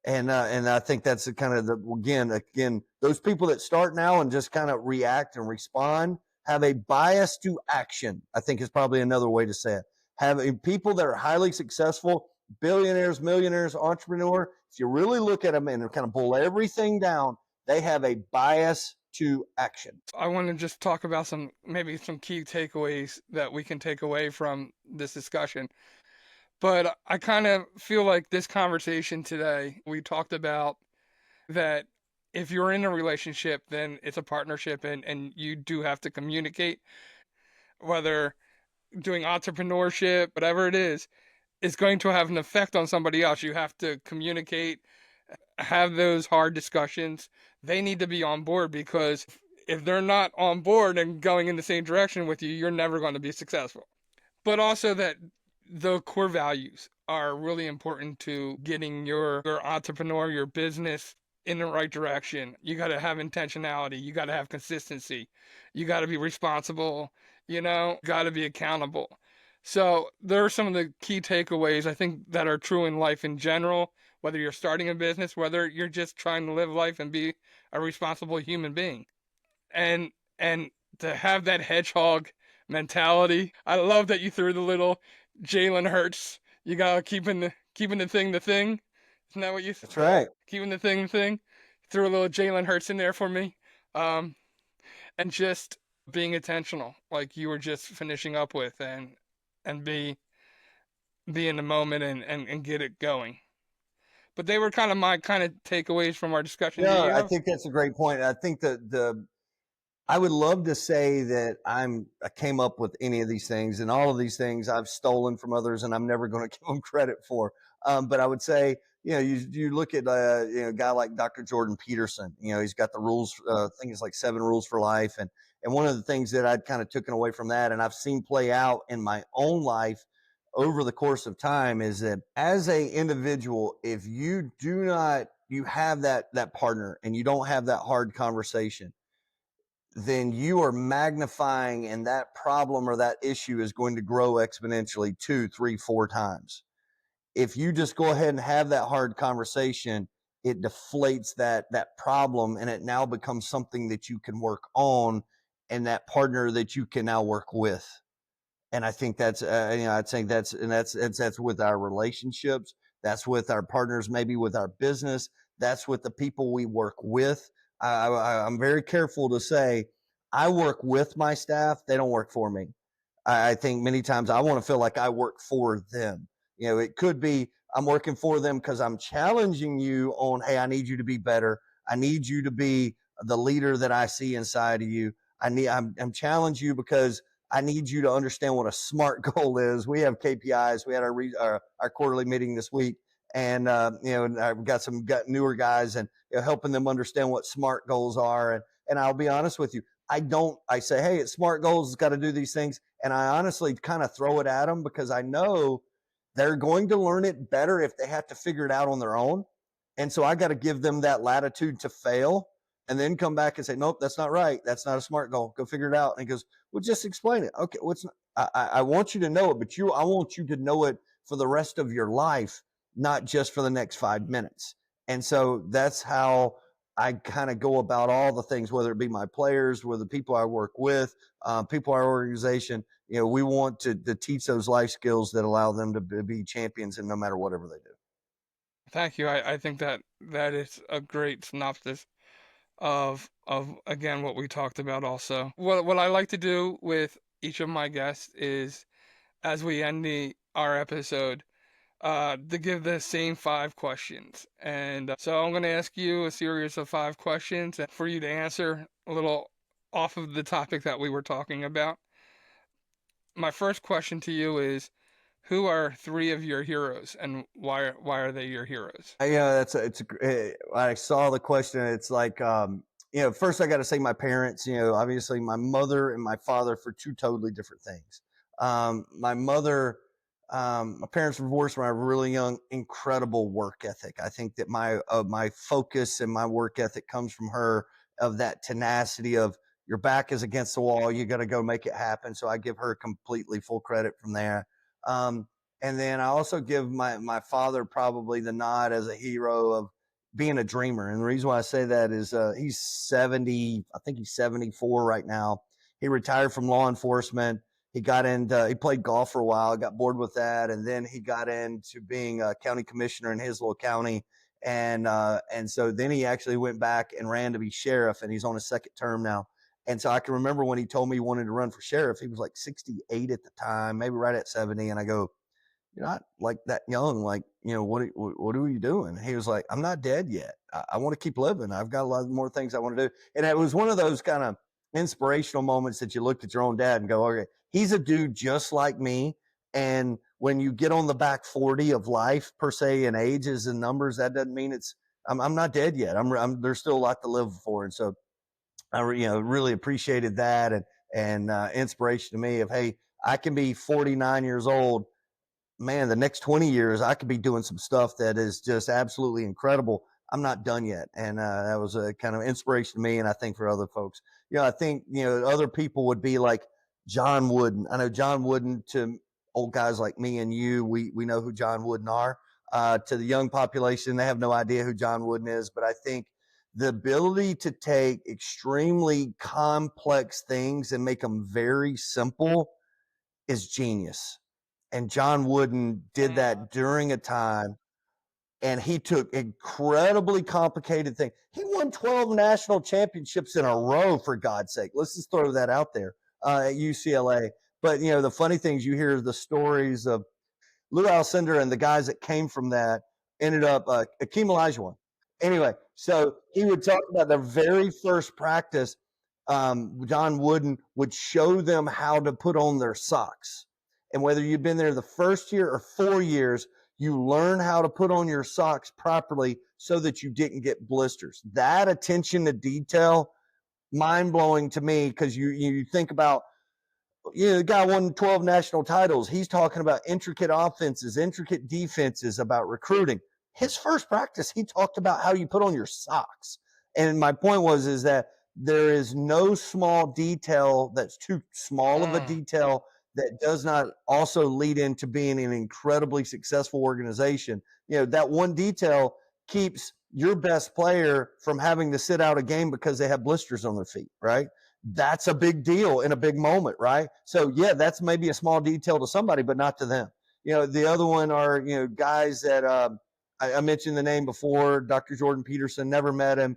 And I think that's the kind of again, those people that start now and just kind of react and respond have a bias to action, I think is probably another way to say it. Having people that are highly successful, billionaires, millionaires, entrepreneur, if you really look at them and kind of pull everything down, they have a bias to action. I want to just talk about maybe some key takeaways that we can take away from this discussion. But I kind of feel like this conversation today, we talked about that if you're in a relationship, then it's a partnership, and you do have to communicate, whether doing entrepreneurship, whatever it is going to have an effect on somebody else. You have to communicate, have those hard discussions. They need to be on board, because if they're not on board and going in the same direction with you, you're never going to be successful. But also that the core values are really important to getting your entrepreneur, your business in the right direction. You got to have intentionality. You got to have consistency. You got to be responsible, got to be accountable. So there are some of the key takeaways, I think, that are true in life in general, whether you're starting a business, whether you're just trying to live life and be a responsible human being. And to have that hedgehog mentality. I love that you threw the little Jalen Hurts. You got keeping the thing the thing. Isn't that what you said? That's right. Keeping the thing the thing. Threw a little Jalen Hurts in there for me. And just being intentional, like you were just finishing up with, and be in the moment and get it going. But they were kind of my takeaways from our discussion. Yeah, I think that's a great point. I think that I would love to say that I came up with any of these things, and all of these things I've stolen from others, and I'm never going to give them credit for. But I would say, you look at a guy like Dr. Jordan Peterson. He's got the rules. I think it's like 7 rules for life, and one of the things that I'd kind of taken away from that, and I've seen play out in my own life over the course of time, is that as a individual, if you have that partner, and you don't have that hard conversation, then you are magnifying, and that problem or that issue is going to grow exponentially 2, 3, 4 times. If you just go ahead and have that hard conversation, it deflates that problem, and it now becomes something that you can work on, and that partner that you can now work with. And I think that's I'd say that's with our relationships. That's with our partners, maybe with our business. That's with the people we work with. I'm very careful to say I work with my staff. They don't work for me. I think many times I want to feel like I work for them. It could be I'm working for them because I'm challenging you on, hey, I need you to be better. I need you to be the leader that I see inside of you. I'm challenging you because I need you to understand what a SMART goal is. We have KPIs. We had our quarterly meeting this week, and I've got newer guys, and helping them understand what SMART goals are. And I'll be honest with you, I say, hey, it's SMART goals. It's got to do these things. And I honestly kind of throw it at them because I know they're going to learn it better if they have to figure it out on their own. And so I got to give them that latitude to fail and then come back and say, nope, that's not right. That's not a SMART goal. Go figure it out. And he goes, well, just explain it. Okay. I want you to know it, but I want you to know it for the rest of your life, not just for the next 5 minutes. And so that's how I kind of go about all the things, whether it be my players, whether the people I work with, people in our organization. We want to teach those life skills that allow them to be champions, and no matter whatever they do. Thank you. I think that is a great synopsis of again what we talked about. Also, what I like to do with each of my guests is, as we end our episode, to give the same 5 questions. And so I'm going to ask you a series of 5 questions for you to answer a little off of the topic that we were talking about. My first question to you is, who are 3 of your heroes, and why are they your heroes? Yeah, I saw the question. It's like, first I got to say my parents. Obviously my mother and my father, for 2 totally different things. My mother, my parents were divorced when I was really young. Incredible work ethic. I think that my focus and my work ethic comes from her, of that tenacity of your back is against the wall. You got to go make it happen. So I give her completely full credit from there. And then I also give my father probably the nod as a hero of being a dreamer. And the reason why I say that is he's 70, I think he's 74 right now. He retired from law enforcement. He played golf for a while, got bored with that. And then he got into being a county commissioner in his little county. And so then he actually went back and ran to be sheriff, and he's on his 2nd term now. And so I can remember when he told me he wanted to run for sheriff, he was like 68 at the time, maybe right at 70. And I go, you're not like that young. Like, what are you doing? He was like, I'm not dead yet. I want to keep living. I've got a lot more things I want to do. And it was one of those kind of inspirational moments that you looked at your own dad and go, okay, he's a dude just like me. And when you get on the back 40 of life, per se, in ages and numbers, that doesn't mean I'm not dead yet. There's still a lot to live for. And so I really appreciated that, and inspiration to me of, hey, I can be 49 years old. Man, the next 20 years, I could be doing some stuff that is just absolutely incredible. I'm not done yet. And that was a kind of inspiration to me, and I think for other folks. I think, other people would be like John Wooden. I know John Wooden, to old guys like me and you, we know who John Wooden are. To the young population, they have no idea who John Wooden is. But I think the ability to take extremely complex things and make them very simple is genius. And John Wooden did that during a time, and he took incredibly complicated things. He won 12 national championships in a row, for God's sake. Let's just throw that out there, at UCLA. But, the funny things, you hear the stories of Lou Alcindor and the guys that came from that ended up, Akeem Olajuwon. Anyway, so he would talk about their very first practice. John Wooden would show them how to put on their socks. And whether you've been there the first year or 4 years, you learn how to put on your socks properly so that you didn't get blisters. That attention to detail, mind-blowing to me, because you think about, the guy won 12 national titles. He's talking about intricate offenses, intricate defenses, about recruiting. His first practice, he talked about how you put on your socks. And my point is that there is no small detail that's too small of a detail that does not also lead into being an incredibly successful organization. That one detail keeps your best player from having to sit out a game because they have blisters on their feet, right? That's a big deal in a big moment, right? So yeah, that's maybe a small detail to somebody, but not to them. the other one are, guys that I mentioned the name before, Dr. Jordan Peterson. Never met him,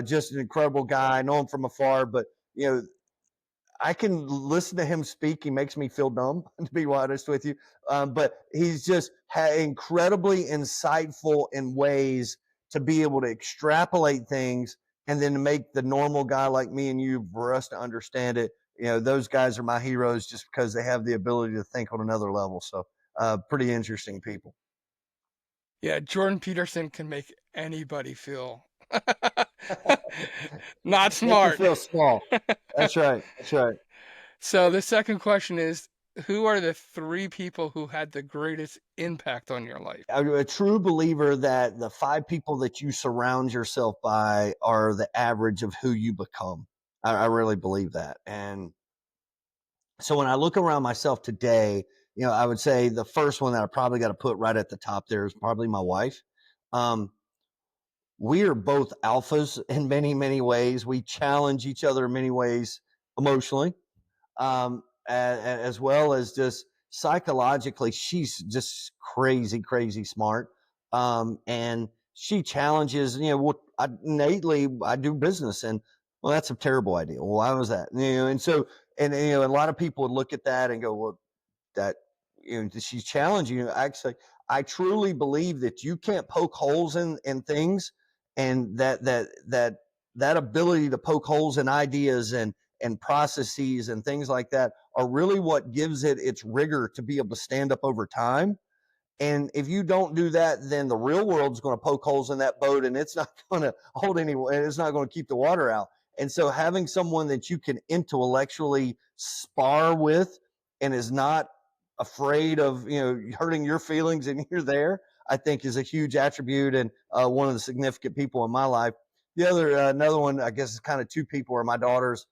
just an incredible guy. I know him from afar, but you know, I can listen to him speak. He makes me feel dumb, to be honest with you. But he's just incredibly insightful in ways to be able to extrapolate things and then to make the normal guy like me and you, for us to understand it. Those guys are my heroes just because they have the ability to think on another level. So, pretty interesting people. Yeah, Jordan Peterson can make anybody feel not Make you smart. feel small. That's right. That's right. So the second question is, who are the three people who had the greatest impact on your life? I'm a true believer that the 5 people that you surround yourself by are the average of who you become. I really believe that. And so when I look around myself today, I would say the first one that I probably got to put right at the top there is probably my wife. Um, we are both alphas in many, many ways. We challenge each other in many ways emotionally, as well as just psychologically. She's just crazy, crazy smart. And she challenges, what innately I do business, and well, that's a terrible idea. Well, why was that? And so, and a lot of people would look at that and go, well, that she's challenging you. Actually, I truly believe that you can't poke holes in things, and that ability to poke holes in ideas and processes and things like that are really what gives it its rigor to be able to stand up over time. And if you don't do that, then the real world's going to poke holes in that boat, and it's not going to hold any. It's not going to keep the water out. And so, having someone that you can intellectually spar with, and is not afraid of hurting your feelings, and you're there, I think is a huge attribute, and one of the significant people in my life. The other another one, I guess, is kind of 2 people are my daughters,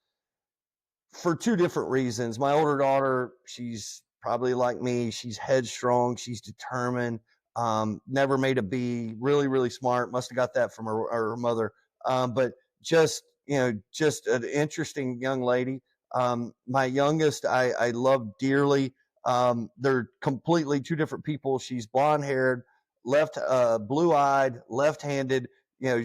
for 2 different reasons. My older daughter, she's probably like me. She's headstrong. She's determined. Never made a B. Really, really smart. Must have got that from her mother. But just an interesting young lady. My youngest, I love dearly. They're completely 2 different people. She's blonde haired, blue eyed, left handed.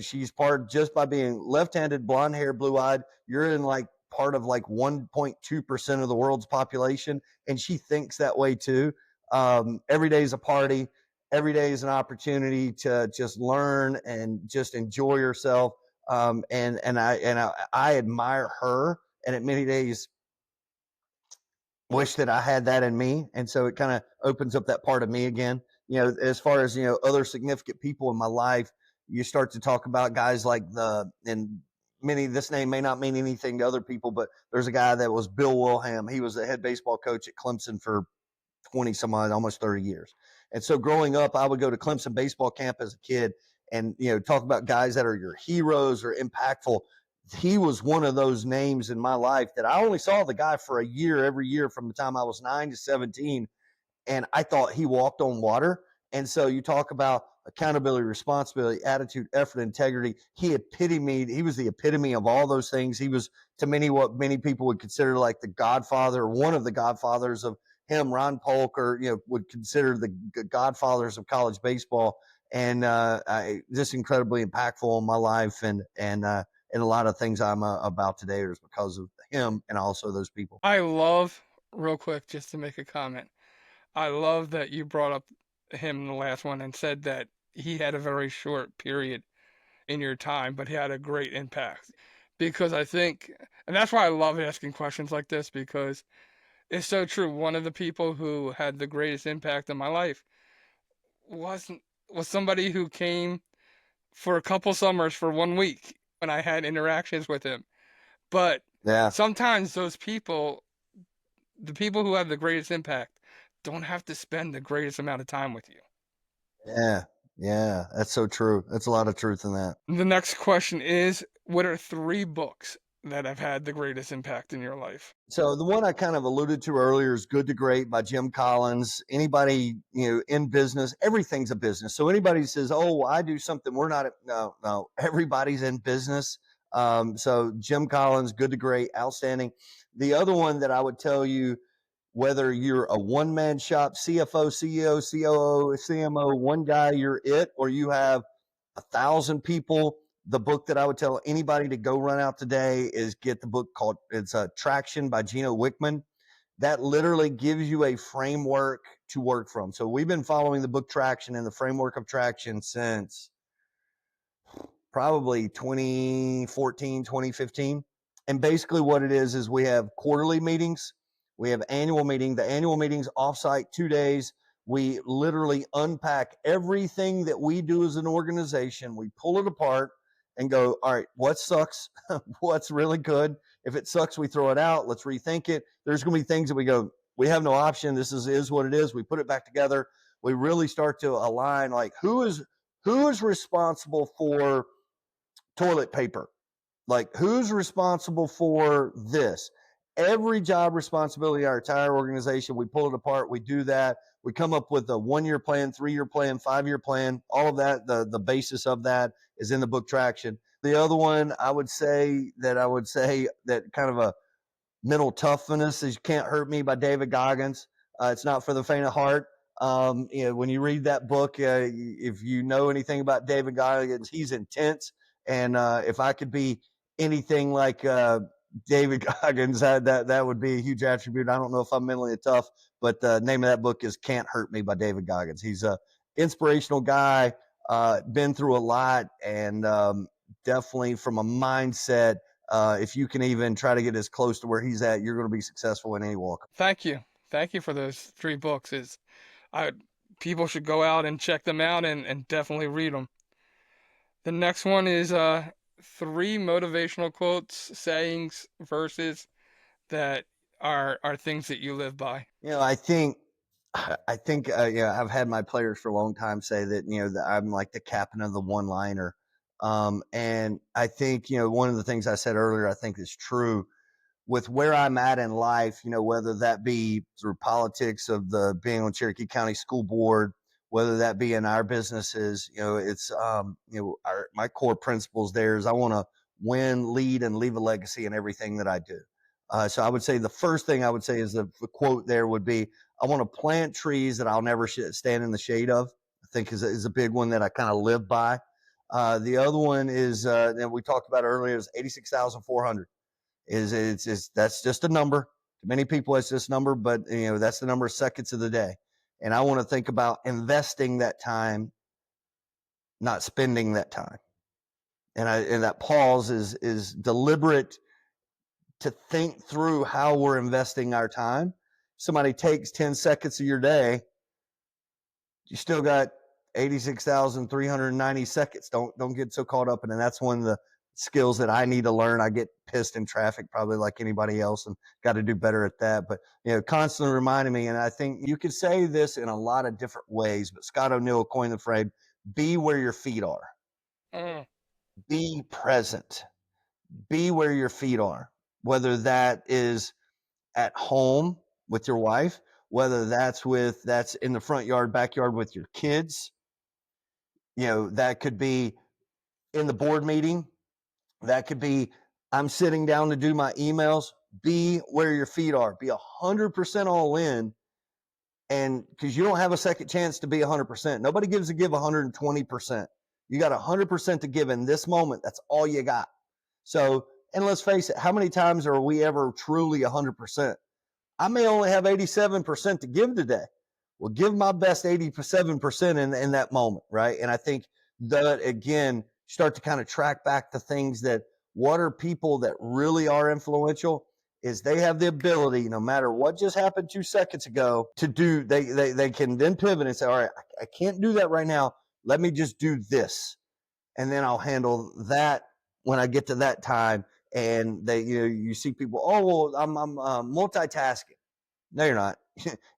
She's part just by being left handed, blonde hair, blue eyed. You're in like part of like 1.2% of the world's population, and she thinks that way too. Every day is a party. Every day is an opportunity to just learn and just enjoy yourself. And I admire her, and at many days wish that I had that in me. And so it kind of opens up that part of me again. As far as other significant people in my life, you start to talk about guys like and many, this name may not mean anything to other people, but there's a guy that was Bill Wilhelm. He was the head baseball coach at Clemson for 20 some odd, almost 30 years. And so growing up, I would go to Clemson baseball camp as a kid and talk about guys that are your heroes or impactful. He was one of those names in my life that I only saw the guy for a year, every year from the time I was 9 to 17, and I thought he walked on water. And so you talk about accountability, responsibility, attitude, effort, integrity. He was the epitome of all those things. He was, to many, what many people would consider like the godfather, one of the godfathers of him. Ron Polk, or would consider the godfathers of college baseball. And just incredibly impactful in my life, and a lot of things I'm about today is because of him and also those people. I love, real quick, just to make a comment, I love that you brought up him in the last one and said that he had a very short period in your time, but he had a great impact. Because I think, and that's why I love asking questions like this, because it's so true. One of the people who had the greatest impact in my life wasn't was somebody who came for a couple summers for 1 week when I had interactions with him. But Yeah. sometimes those people, the people who have the greatest impact, don't have to spend the greatest amount of time with you. Yeah. Yeah. That's so true. That's a lot of truth in that. The next question is, what are 3 books that have had the greatest impact in your life? So the one I kind of alluded to earlier is Good to Great by Jim Collins. Anybody, in business, everything's a business. So anybody says, oh, well, I do something, we're not, no, everybody's in business. So Jim Collins, Good to Great, outstanding. The other one that I would tell you whether you're a one-man shop, CFO, CEO, COO, CMO, one guy, you're it, or you have 1,000 people. The book that I would tell anybody to go run out today is get the book called Traction by Gino Wickman. That literally gives you a framework to work from. So we've been following the book Traction and the framework of Traction since probably 2014, 2015. And basically what it is we have quarterly meetings. We have annual meeting. The annual meeting's offsite 2 days. We literally unpack everything that we do as an organization. We pull it apart and go, all right, what sucks? What's really good? If it sucks, we throw it out. Let's rethink it. There's going to be things that we go, we have no option. This is what it is. We put it back together. We really start to align, like who is responsible for toilet paper? Like who's responsible for this? Every job responsibility, our entire organization, we pull it apart. We do that. We come up with a 1-year plan, 3-year plan, 5-year plan. All of that, the basis of that is in the book Traction. The other one I would say that kind of a mental toughness is Can't Hurt Me by David Goggins. It's not for the faint of heart. When you read that book, if you know anything about David Goggins, he's intense. And if I could be anything like David Goggins, that would be a huge attribute. I don't know if I'm mentally tough, but the name of that book is Can't Hurt Me by David Goggins. He's a inspirational guy, been through a lot, and definitely from a mindset, if you can even try to get as close to where he's at, you're going to be successful in any walk. Thank you for those 3 books. People should go out and check them out and definitely read them. The next one is 3 motivational quotes, sayings, verses that are things that you live by. I think I've had my players for a long time say that that I'm like the captain of the one-liner, and I think one of the things I said earlier I think is true with where I'm at in life, whether that be through politics of being on Cherokee County School Board, whether that be in our businesses, it's, my core principles there is I want to win, lead, and leave a legacy in everything that I do. So I would say the first thing I would say is the quote there would be, I want to plant trees that I'll never stand in the shade of. I think is a big one that I kind of live by. The other one is, that we talked about earlier, is 86,400. That's just a number. To many people, it's just a number, but that's the number of seconds of the day. And I want to think about investing that time, not spending that time. And that pause is deliberate to think through how we're investing our time. Somebody takes 10 seconds of your day, you still got 86,390 seconds. Don't get so caught up in it. And that's one of the skills that I need to learn. I get pissed in traffic probably like anybody else and got to do better at that. But, constantly reminding me, and I think you could say this in a lot of different ways, but Scott O'Neill coined the phrase, be where your feet are. Be present. Be where your feet are, whether that is at home with your wife, whether that's in the front yard, backyard with your kids. That could be in the board meeting. That could be, I'm sitting down to do my emails. Be where your feet are. Be 100% all in. And because you don't have a second chance to be 100%. Nobody gives a give 120%. You got 100% to give in this moment. That's all you got. So, and let's face it, how many times are we ever truly 100%? I may only have 87% to give today. Well, give my best 87% in that moment, right? And I think that, again, start to kind of track back the things that what are people that really are influential is they have the ability, no matter what just happened 2 seconds ago, to do, they can then pivot and say, all right, I can't do that right now. Let me just do this. And then I'll handle that when I get to that time. And you see people, oh, well, I'm multitasking. No, you're not.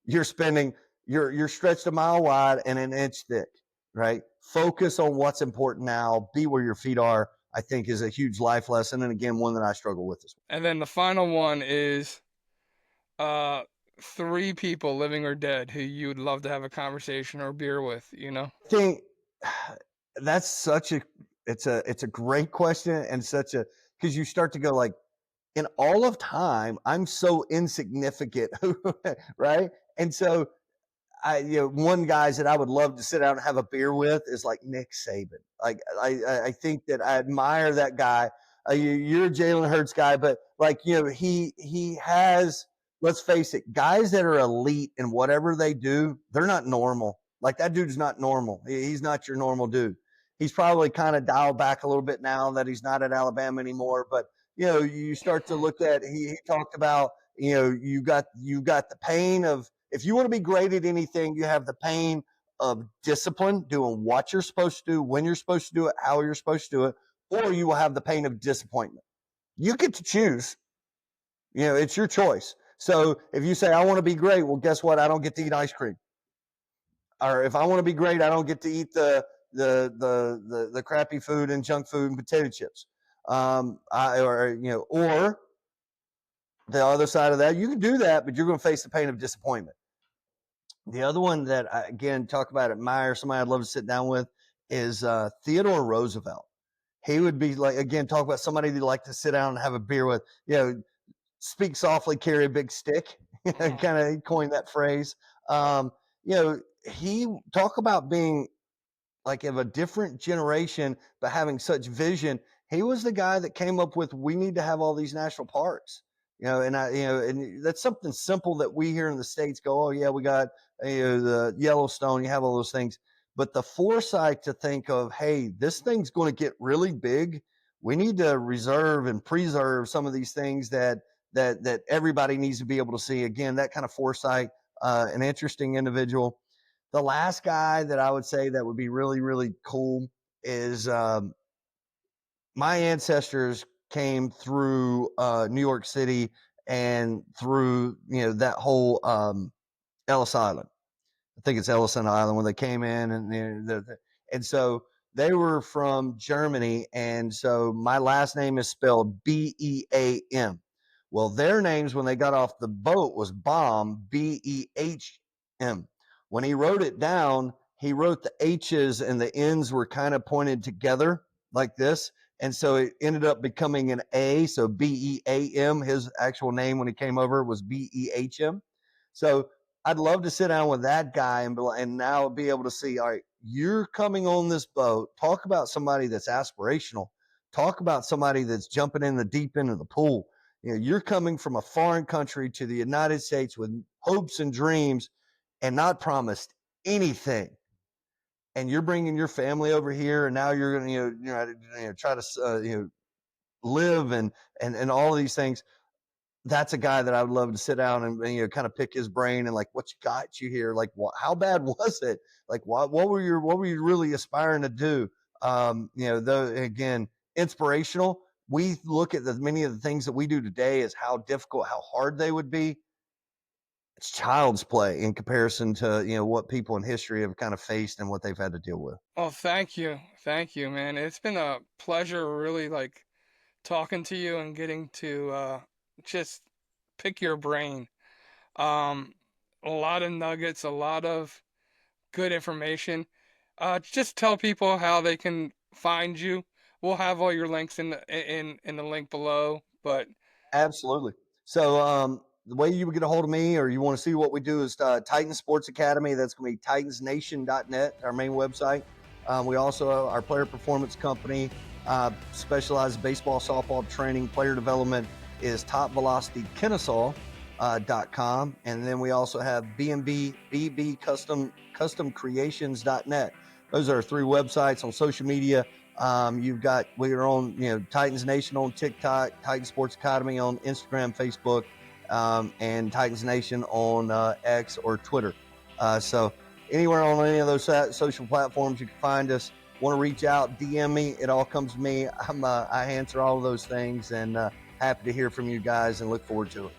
You're stretched a mile wide and an inch thick, right? Focus on what's important now. Be where your feet are, I think, is a huge life lesson. And again, one that I struggle with as well. And then the final one is 3 people, living or dead, who you would love to have a conversation or beer with, I think that's it's a great question, and because you start to go like, in all of time, I'm so insignificant, right? And so one guys that I would love to sit down and have a beer with is like Nick Saban. Like I think that I admire that guy. You're a Jalen Hurts guy, but like he has. Let's face it, guys that are elite in whatever they do, they're not normal. Like that dude's not normal. He's not your normal dude. He's probably kind of dialed back a little bit now that he's not at Alabama anymore. But you start to look at. He talked about you got the pain of if you want to be great at anything, you have the pain of discipline, doing what you're supposed to do, when you're supposed to do it, how you're supposed to do it, or you will have the pain of disappointment. You get to choose. It's your choice. So if you say, I want to be great, well, guess what? I don't get to eat ice cream. Or if I want to be great, I don't get to eat the crappy food and junk food and potato chips. Or the other side of that, you can do that, but you're going to face the pain of disappointment. The other one that I, again, talk about admire, somebody I'd love to sit down with is Theodore Roosevelt. He would be like, again, talk about somebody you'd like to sit down and have a beer with, speak softly, carry a big stick, kind of coined that phrase. He talk about being like of a different generation, but having such vision. He was the guy that came up with, we need to have all these national parks, and that's something simple that we here in the States go, oh yeah, we got the Yellowstone, you have all those things, but the foresight to think of, hey, this thing's going to get really big. We need to reserve and preserve some of these things that everybody needs to be able to see. Again, that kind of foresight, an interesting individual. The last guy that I would say that would be really, really cool is my ancestors came through New York City and through that whole Ellis Island. I think it's Ellison Island when they came in, and so they were from Germany, and so my last name is spelled Beam. Well, their names when they got off the boat was Baum, Behm. When he wrote it down, he wrote the H's and the N's were kind of pointed together like this. And so it ended up becoming an A. So Beam, his actual name when he came over was Behm. So I'd love to sit down with that guy and now be able to see, all right, you're coming on this boat. Talk about somebody that's aspirational. Talk about somebody that's jumping in the deep end of the pool. You're coming from a foreign country to the United States with hopes and dreams and not promised anything. And you're bringing your family over here, and now you're going to try to live and all of these things. That's a guy that I would love to sit down and kind of pick his brain and like, what you got you here? Like, how bad was it? Like, what were you really aspiring to do? Though again, inspirational. We look at many of the things that we do today as how difficult, how hard they would be. It's child's play in comparison to what people in history have kind of faced and what they've had to deal with. Oh, thank you, man. It's been a pleasure, really, like talking to you and getting to just pick your brain. Um, a lot of nuggets, a lot of good information. Just tell people how they can find you. We'll have all your links in the link below. But Absolutely. So the way you would get a hold of me or you want to see what we do is Titan Sports Academy. That's going to be titansnation.net, our main website. We also, our player performance company, specialized baseball, softball training, player development is topvelocitykennesaw.com. And then we also have BB customcreations.net. Those are 3 websites on social media. We are on, Titans Nation on TikTok, Titan Sports Academy on Instagram, Facebook, and Titans Nation on X or Twitter. So anywhere on any of those social platforms, you can find us. Want to reach out, DM me. It all comes to me. I answer all of those things, and happy to hear from you guys and look forward to it.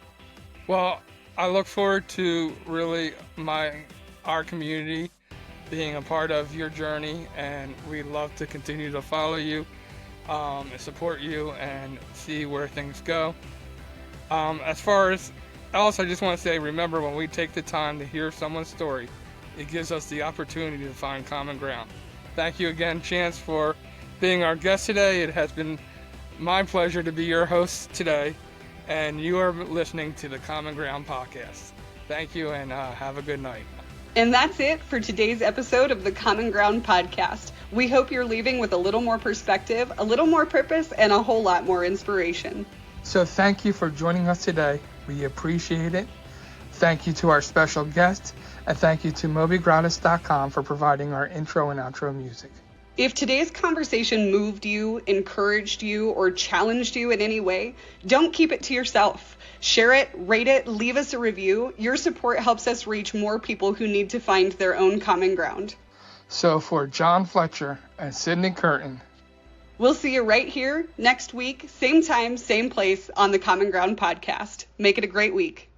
Well, I look forward to really our community being a part of your journey, and we love to continue to follow you and support you and see where things go. As far as else, I just want to say, remember, when we take the time to hear someone's story, it gives us the opportunity to find common ground. Thank you again, Chance, for being our guest today. It has been my pleasure to be your host today. and you are listening to the Common Ground Podcast. Thank you, and have a good night. And that's it for today's episode of the Common Ground Podcast. We hope you're leaving with a little more perspective, a little more purpose, and a whole lot more inspiration. So thank you for joining us today. We appreciate it. Thank you to our special guest, and thank you to mobygratis.com for providing our intro and outro music. If today's conversation moved you, encouraged you, or challenged you in any way, don't keep it to yourself. Share it, rate it, leave us a review. Your support helps us reach more people who need to find their own common ground. So for John Fletcher and Sydney Curtin, we'll see you right here next week, same time, same place on the Common Ground Podcast. Make it a great week.